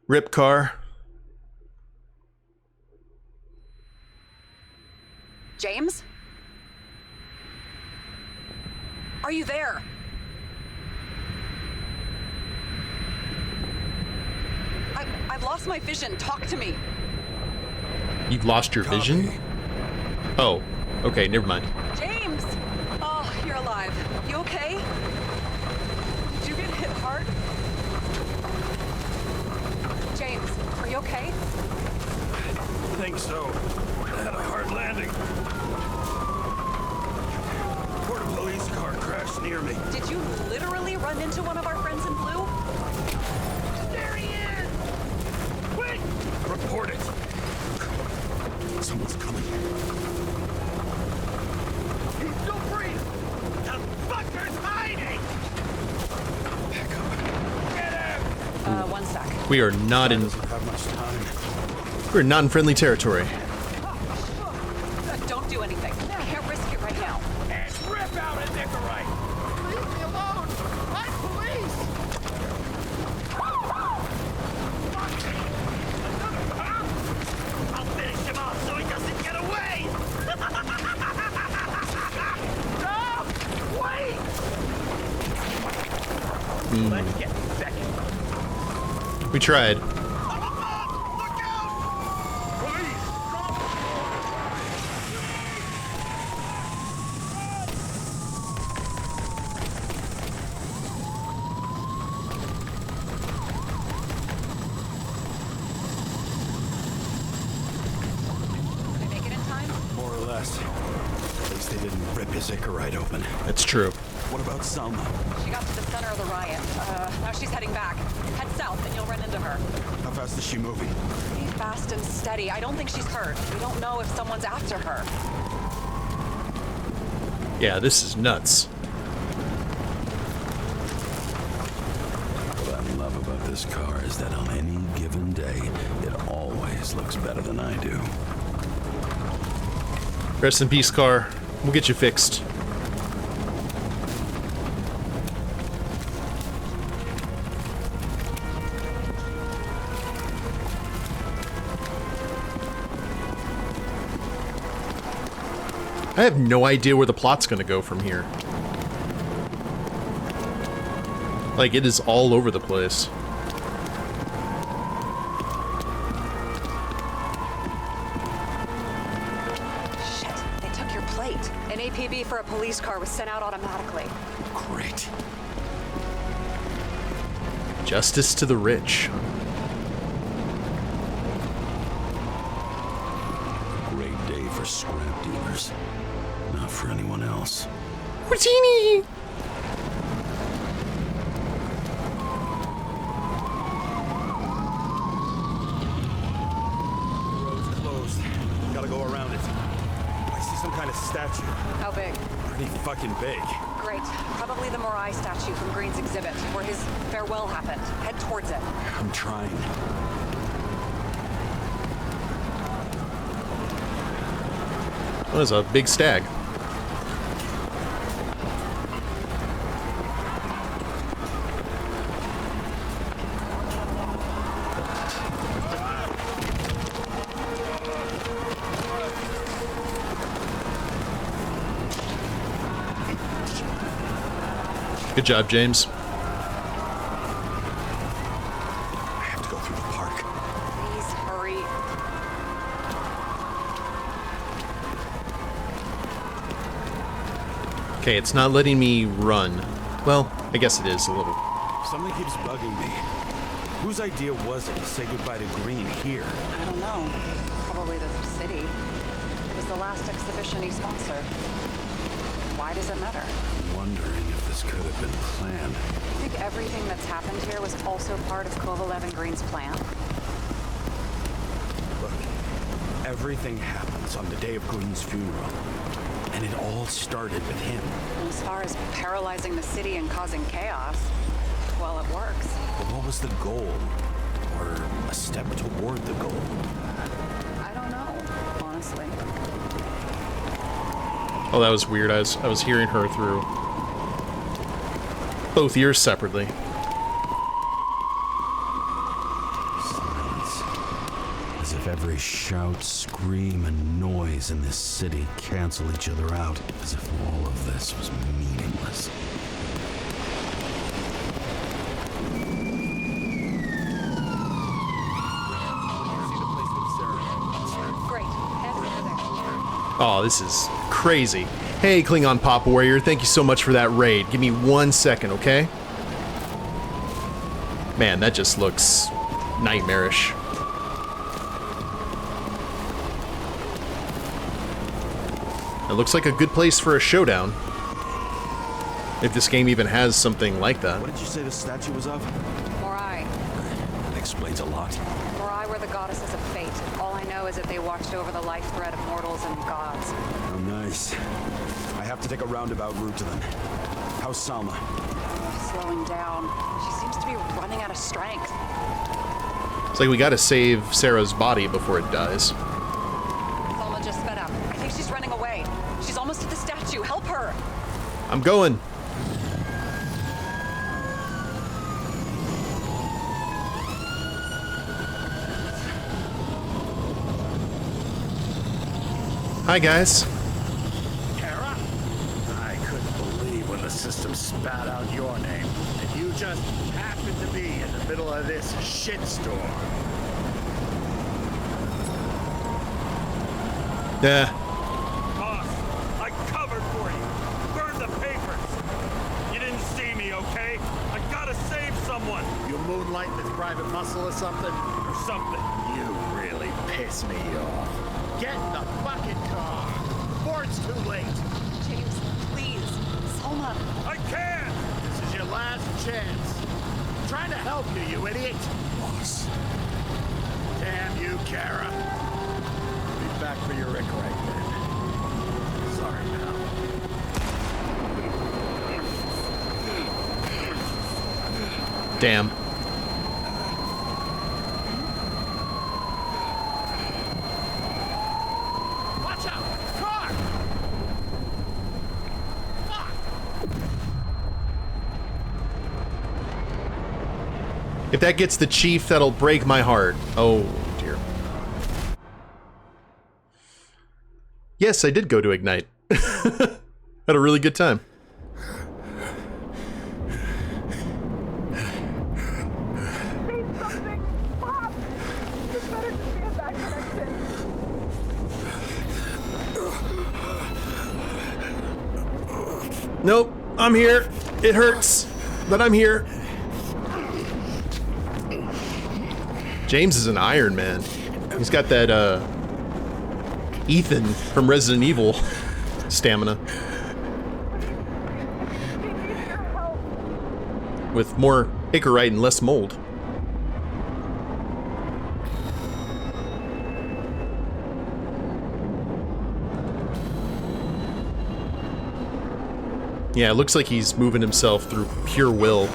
Rip car. James? Are you there? I've lost my vision. Talk to me. You've lost your vision? Oh, okay, never mind. James! Oh, you're alive. You okay? Did you get hit hard? James, are you okay? I think so. I had a hard landing. Porta police car crashed near me. Did you literally run into one of our friends in blue? There he is! Quick! Report it. Someone's coming. He's still breathing! The fucker's hiding! Pick up. Get him! One sec. We are not in. Doesn't have much time. We're not in friendly territory. Don't do anything. I can't risk it right now. And rip out a Nicorite! Leave me alone! I'm police! I'll finish him off so he doesn't get away! Stop! Wait! Let's get second. We tried. Look out! Police! Did I make it in time? More or less. At least they didn't rip his Icarite open. That's true. What about Salma? She got to the center of the riot. Now she's heading back. Head south and you'll run into her. How fast is she moving? Be fast and steady. I don't think she's hurt. We don't know if someone's after her. Yeah, this is nuts. What I love about this car is that on any given day, it always looks better than I do. Rest in peace, car. We'll get you fixed. I have no idea where the plot's gonna go from here. Like, it is all over the place. Shit, they took your plate. An APB for a police car was sent out automatically. Great. Justice to the rich. Great day for scrap dealers. Not for anyone else. Martini! The road's closed. Gotta go around it. I see some kind of statue. How big? Pretty fucking big. Great. Probably the Morai statue from Green's exhibit, where his farewell happened. Head towards it. I'm trying. That was a big stag. Good job, James. I have to go through the park. Please hurry. Okay, it's not letting me run. Well, I guess it is a little. Something keeps bugging me. Whose idea was it to say goodbye to Green here? I don't know. Probably the city. It was the last exhibition he sponsored. Why does it matter? I'm wondering if this could have been planned. I think everything that's happened here was also part of Kovalev and Green's plan. Look, everything happens on the day of Green's funeral. And it all started with him. And as far as paralyzing the city and causing chaos, well, it works. But what was the goal? Or a step toward the goal? I don't know, honestly. Oh, that was weird. I was hearing her through both ears separately. Silence. As if every shout, scream, and noise in this city cancel each other out. As if all of this was meaningless. Great. Head over there. Oh, this is crazy. Hey, Klingon Pop Warrior, thank you so much for that raid. Give me 1 second, okay? Man, that just looks nightmarish. It looks like a good place for a showdown. If this game even has something like that. What did you say the statue was of? Morai. That explains a lot. Morai were the goddesses of fate. All I know is that they watched over the life thread of mortals and gods. Oh, nice. I have to take a roundabout route to them. How's Salma? Slowing down. She seems to be running out of strength. It's like we gotta save Sarah's body before it dies. Salma just sped up. I think she's running away. She's almost at the statue. Help her! I'm going. Hi, guys. Kara? I couldn't believe when the system spat out your name, and you just happened to be in the middle of this shitstorm. Yeah. Boss, I covered for you. Burned the papers. You didn't see me, okay? I gotta save someone. You moonlight with private muscle or something? Or something. You really piss me off. Get in the fucking car. Before it's too late. James, please. Salma. I can't. This is your last chance. I'm trying to help you, you idiot. Boss. Damn you, Kara. I'll be back for your Rick right then. Sorry, pal. Damn. Watch out! Car! Fuck! If that gets the chief, that'll break my heart. Oh, dear. Yes, I did go to Ignite. Had a really good time. Nope, I'm here. It hurts, but I'm here. James is an Iron Man. He's got that, Ethan from Resident Evil stamina. with more Icarite and less mold. Yeah, it looks like he's moving himself through pure will.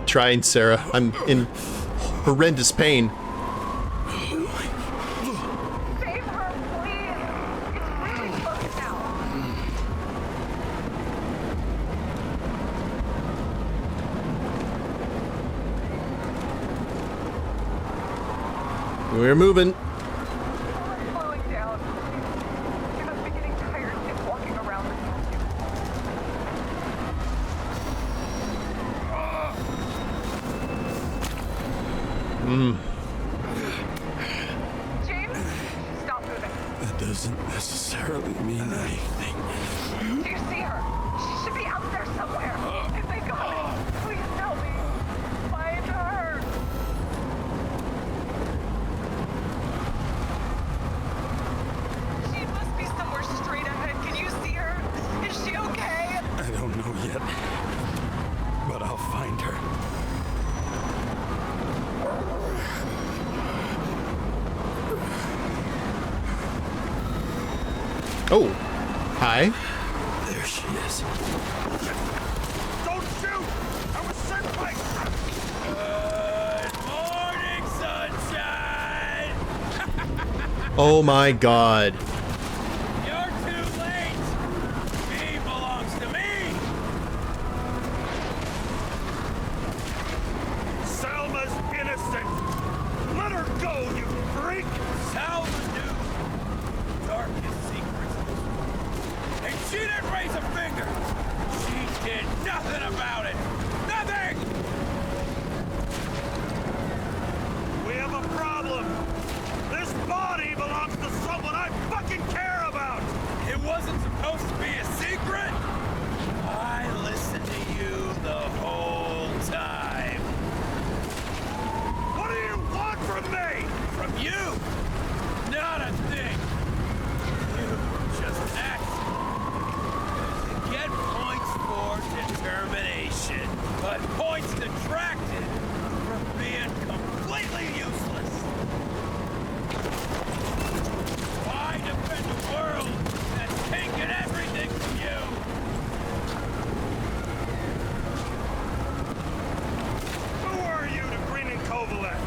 Trying, Sarah. I'm in horrendous pain. Save her, please. It's really close now. We're moving. Slowing down. She must be getting tired just walking around the statue. James, stop moving. That doesn't necessarily mean anything. Do you see her? She should be out there somewhere. Is they gone? Please tell me. Find her. She must be somewhere straight ahead. Can you see her? Is she okay? I don't know yet, but I'll find her. Oh, hi. There she is. Don't shoot! I was sent by... Good morning, sunshine! Oh my god. You're too late! He belongs to me! Selma's innocent! Let her go, you freak! Selma knew darkest secrets. And she didn't raise a finger! She did nothing about it! Nothing! We have a problem! This body belongs to someone I fucking care about! It wasn't supposed to be a secret! I listened to you the whole time. What do you want from me? From you? Not a thing. You just act. You get points for determination, but points detracted from being completely useless. Why defend a world that's taken everything from you? Who are you to Green and Kovalev?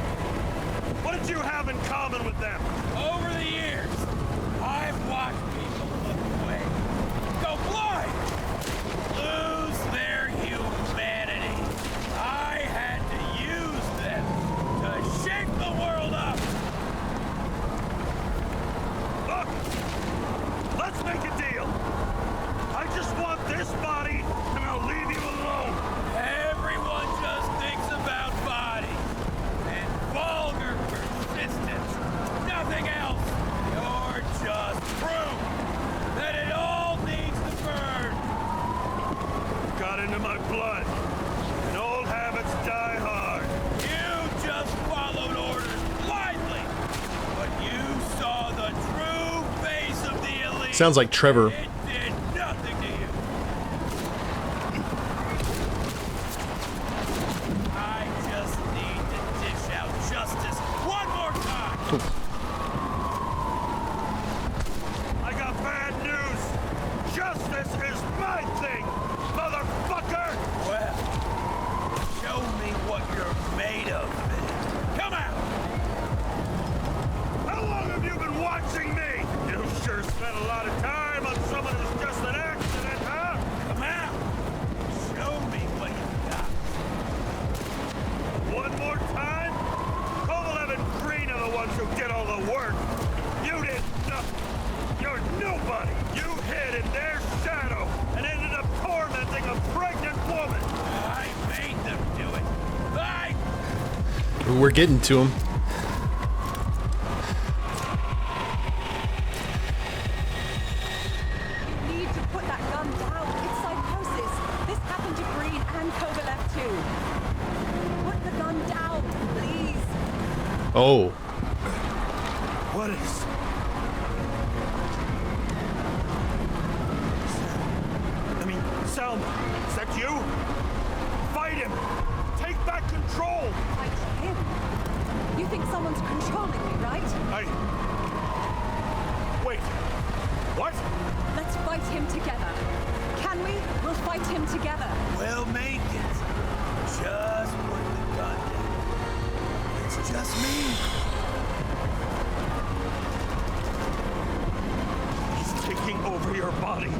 What did you have in common with them? Over the years, I've watched people look away, go blind, lose their humanity. I had to use them to shake the world up. Look, let's make a deal. I just want this body, and I'll leave you alone. Everyone just thinks about bodies and vulgar persistence. Nothing else. You're just proof that it all needs to burn. Got into my blood, and old habits die hard. You just followed orders blindly, but you saw the true face of the elite. Sounds like Trevor. It did nothing to you. I just need to dish out justice one more time. I got bad news. Justice is my thing, motherfucker. Well, show me what you're made of. Come out. How long have you been watching me? You sure spent a lot of time on someone who's just an accident, huh? Come out. Show me what you got. One more time? Kovalev and Green are the ones who did all the work. You did nothing. You're nobody. You hid in their shadow and ended up tormenting a pregnant woman. I made them do it. We're getting to him. You need to put that gun down. It's psychosis. This happened to Green and Kovalev too. Put the gun down, please. Oh. What is... That you? Fight him! Take back control! Fight him? You think someone's controlling me, right? Wait. What? Let's fight him together. Can we? We'll fight him together. We'll make it. Just put the gun down. It's just me. He's taking over your body.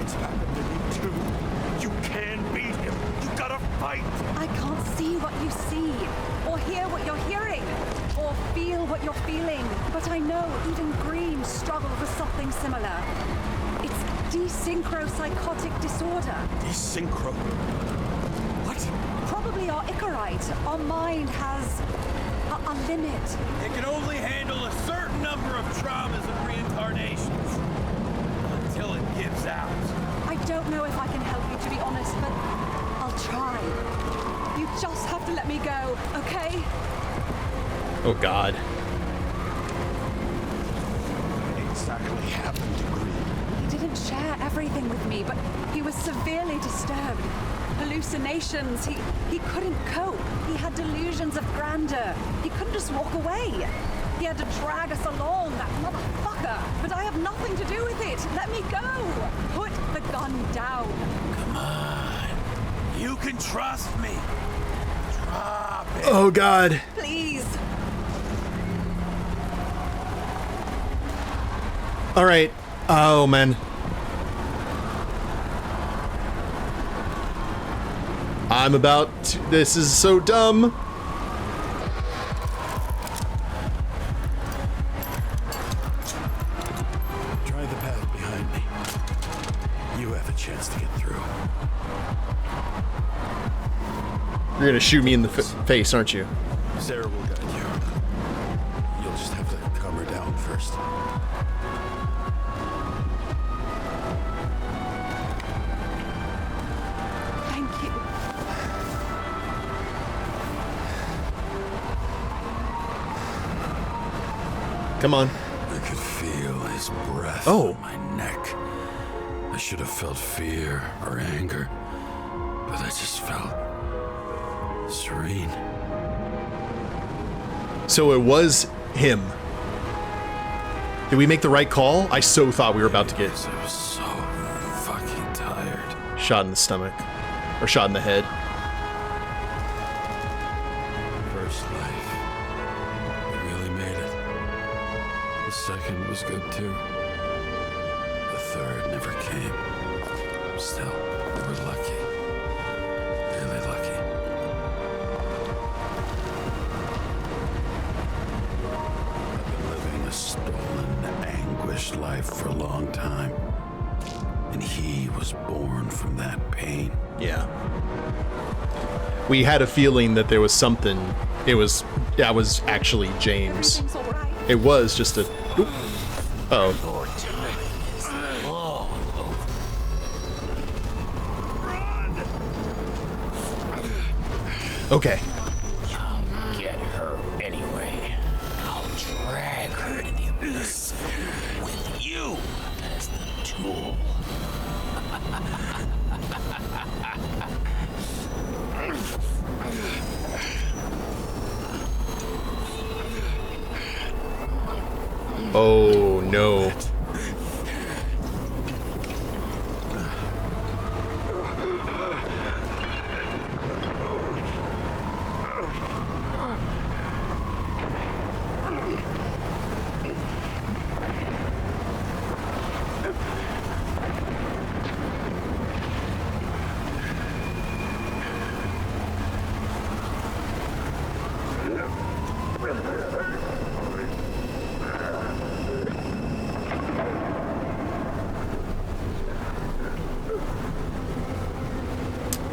It's happened to me too. You can beat him. You gotta fight. I can't see what you see, or hear what you're hearing, or feel what you're feeling. But I know even Green struggled with something similar. It's desynchropsychotic disorder. Desynchro. What? Probably our Icarite. Our mind has a limit. It can only handle a certain number of traumas and reincarnations. Until it gives out. I don't know if I can help you, to be honest, but I'll try. You just have to let me go, okay? Oh God. What exactly happened to Green? He didn't share everything with me, but he was severely disturbed. Hallucinations. He couldn't cope. He had delusions of grandeur. He couldn't just walk away. He had to drag us along, that motherfucker. But I have nothing to do with it. Let me go. Put the gun down. Come on. You can trust me. Drop it. Oh God. Please. All right. Oh man. I'm about to, this is so dumb. Try the path behind me. You have a chance to get through. You're gonna shoot me in the face, aren't you? Sara will guide you. You'll just have to calm her down first. Thank you. Come on. I could feel his breath Oh. on my neck. I should have felt fear or anger, but I just felt serene. So it was him. Did we make the right call? I so thought we were about to get Yes, I was so fucking tired. shot in the stomach. Or shot in the head. First life. We really made it. The second was good too. The third never came. Still, we were lucky. Really lucky. I've been living a stolen, anguished life for a long time. And he was born from that pain. Yeah. We had a feeling that there was something. That was actually James. Everything's all right. It was just a. Oop. Oh. Okay. Get her anyway. I'll drag her to the abyss with you as the tool. Oh no.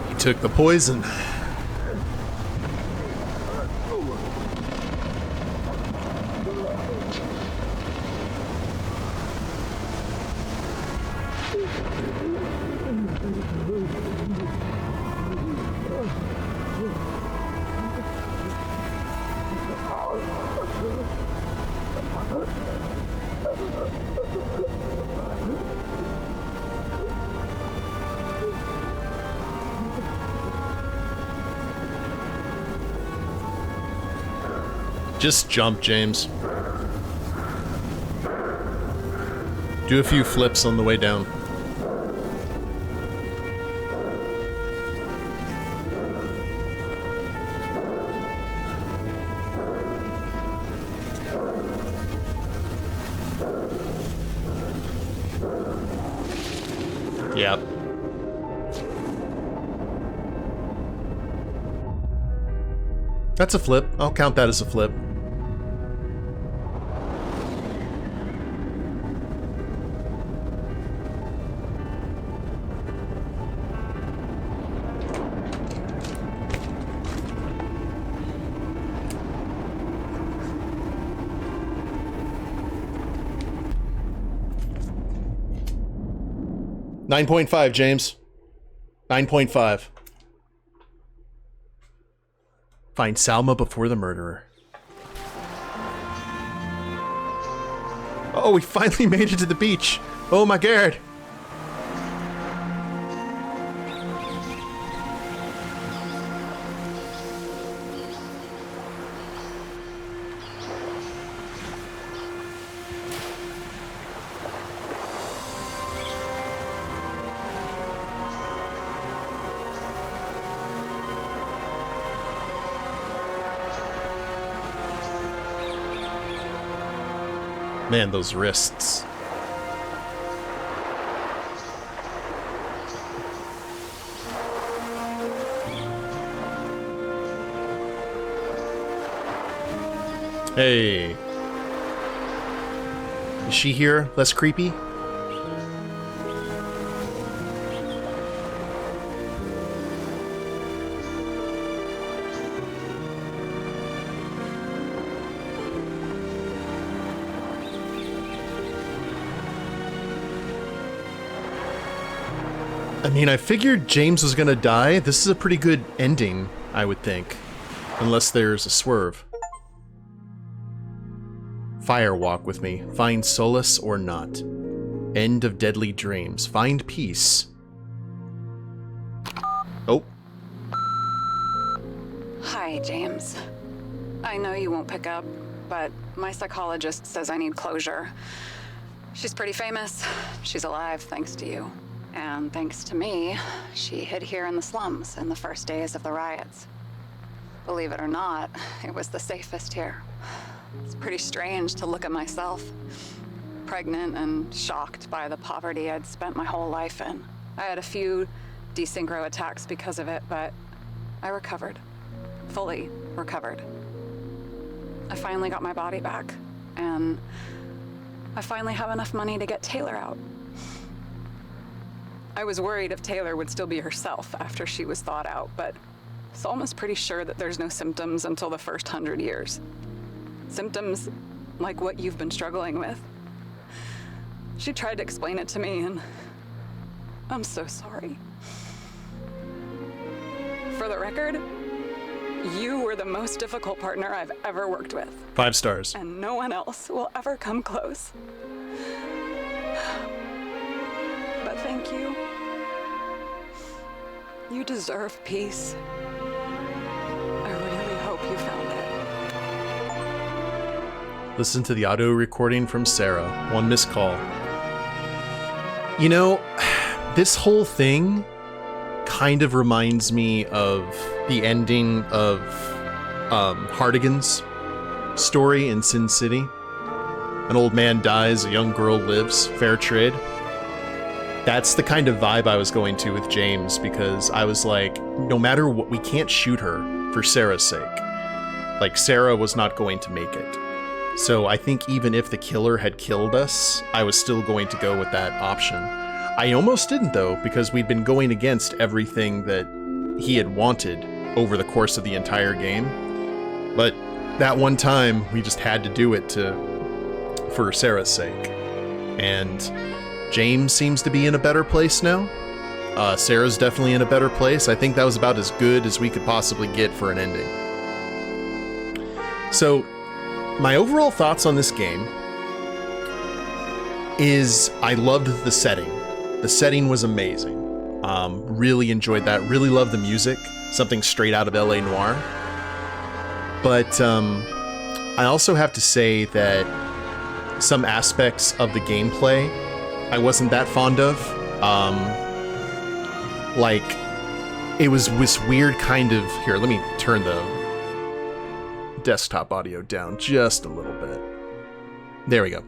He took the poison. Just jump, James. Do a few flips on the way down. Yep. That's a flip. I'll count that as a flip. $9.5, James. 9.5. Find Salma before the murderer. Oh, we finally made it to the beach. Oh my god. Man, those wrists. Hey. Is she here? Less creepy? I mean, I figured James was gonna die. This is a pretty good ending, I would think. Unless there's a swerve. Fire walk with me. Find solace or not. End of deadly dreams. Find peace. Oh. Hi, James. I know you won't pick up, but my psychologist says I need closure. She's pretty famous. She's alive thanks to you. And thanks to me, she hid here in the slums in the first days of the riots. Believe it or not, it was the safest here. It's pretty strange to look at myself, pregnant and shocked by the poverty I'd spent my whole life in. I had a few desynchro attacks because of it, but I recovered. Fully recovered. I finally got my body back, and I finally have enough money to get Taylor out. I was worried if Taylor would still be herself after she was thawed out, but Salma's pretty sure that there's no symptoms until the first 100 years. Symptoms like what you've been struggling with. She tried to explain it to me, and I'm so sorry. For the record, you were the most difficult partner I've ever worked with. 5 stars. And no one else will ever come close. But thank you. You deserve peace. I really hope you found it. Listen to the audio recording from Sara. 1 missed call. You know, this whole thing kind of reminds me of the ending of Hardigan's story in Sin City. An old man dies, a young girl lives, fair trade. That's the kind of vibe I was going to with James, because I was like, no matter what, we can't shoot her for Sara's sake. Like, Sara was not going to make it. So I think even if the killer had killed us, I was still going to go with that option. I almost didn't, though, because we'd been going against everything that he had wanted over the course of the entire game. But that one time, we just had to do it for Sara's sake. And James seems to be in a better place now. Sara's definitely in a better place. I think that was about as good as we could possibly get for an ending. So, my overall thoughts on this game is I loved the setting. The setting was amazing. Really enjoyed that. Really loved the music. Something straight out of LA Noire. But I also have to say that some aspects of the gameplay I wasn't that fond of. Like, it was this weird kind of... Here, let me turn the desktop audio down just a little bit. There we go.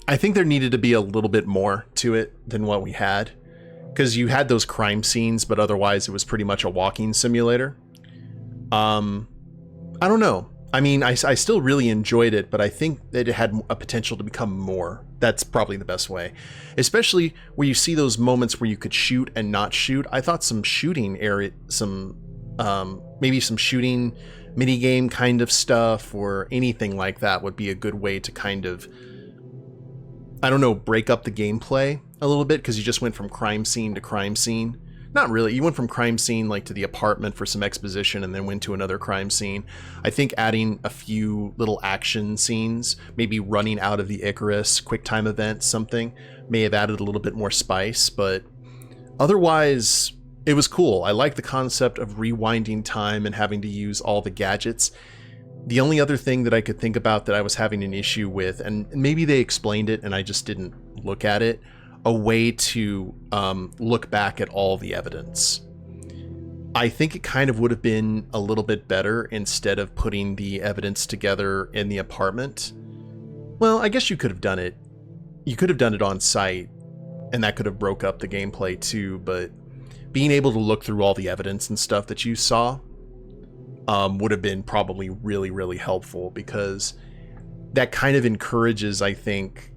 I think there needed to be a little bit more to it than what we had. Because you had those crime scenes, but otherwise it was pretty much a walking simulator. I don't know. I mean, I still really enjoyed it, but I think that it had a potential to become more. That's probably the best way. Especially where you see those moments where you could shoot and not shoot. I thought some shooting area, maybe some shooting minigame kind of stuff or anything like that would be a good way to kind of, I don't know, break up the gameplay a little bit, because you just went from crime scene to crime scene. Not really. You went from crime scene like to the apartment for some exposition and then went to another crime scene. I think adding a few little action scenes, maybe running out of the Icarus, quick time event, something, may have added a little bit more spice, but otherwise it was cool. I like the concept of rewinding time and having to use all the gadgets. The only other thing that I could think about that I was having an issue with, and maybe they explained it and I just didn't look at it, a way to look back at all the evidence. I think it kind of would have been a little bit better instead of putting the evidence together in the apartment. Well, I guess you could have done it. You could have done it on site, and that could have broke up the gameplay too, but being able to look through all the evidence and stuff that you saw would have been probably really, really helpful, because that kind of encourages, I think,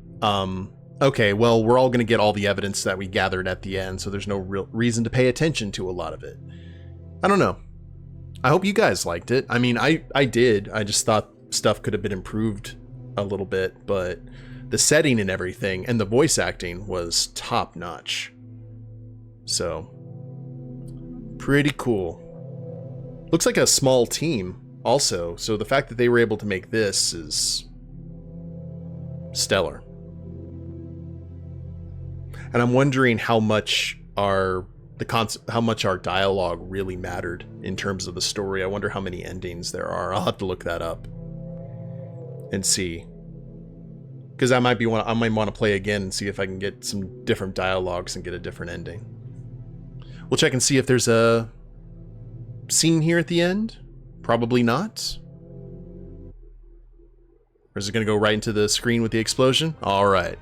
okay, well, we're all going to get all the evidence that we gathered at the end, so there's no real reason to pay attention to a lot of it. I don't know. I hope you guys liked it. I mean, I did. I just thought stuff could have been improved a little bit, but the setting and everything and the voice acting was top notch. So, pretty cool. Looks like a small team also, so the fact that they were able to make this is stellar. And I'm wondering how much our dialogue really mattered in terms of the story. I wonder how many endings there are. I'll have to look that up and see, because I might want to play again and see if I can get some different dialogues and get a different ending. We'll check and see if there's a scene here at the end. Probably not. Or is it going to go right into the screen with the explosion? All right.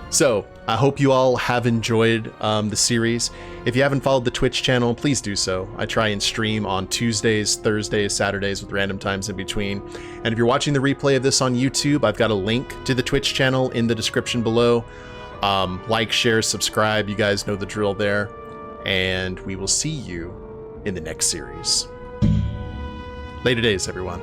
So, I hope you all have enjoyed the series. If you haven't followed the Twitch channel, please do so. I try and stream on Tuesdays, Thursdays, Saturdays with random times in between. And if you're watching the replay of this on YouTube, I've got a link to the Twitch channel in the description below. Like, share, subscribe. You guys know the drill there. And we will see you in the next series. Later days, everyone.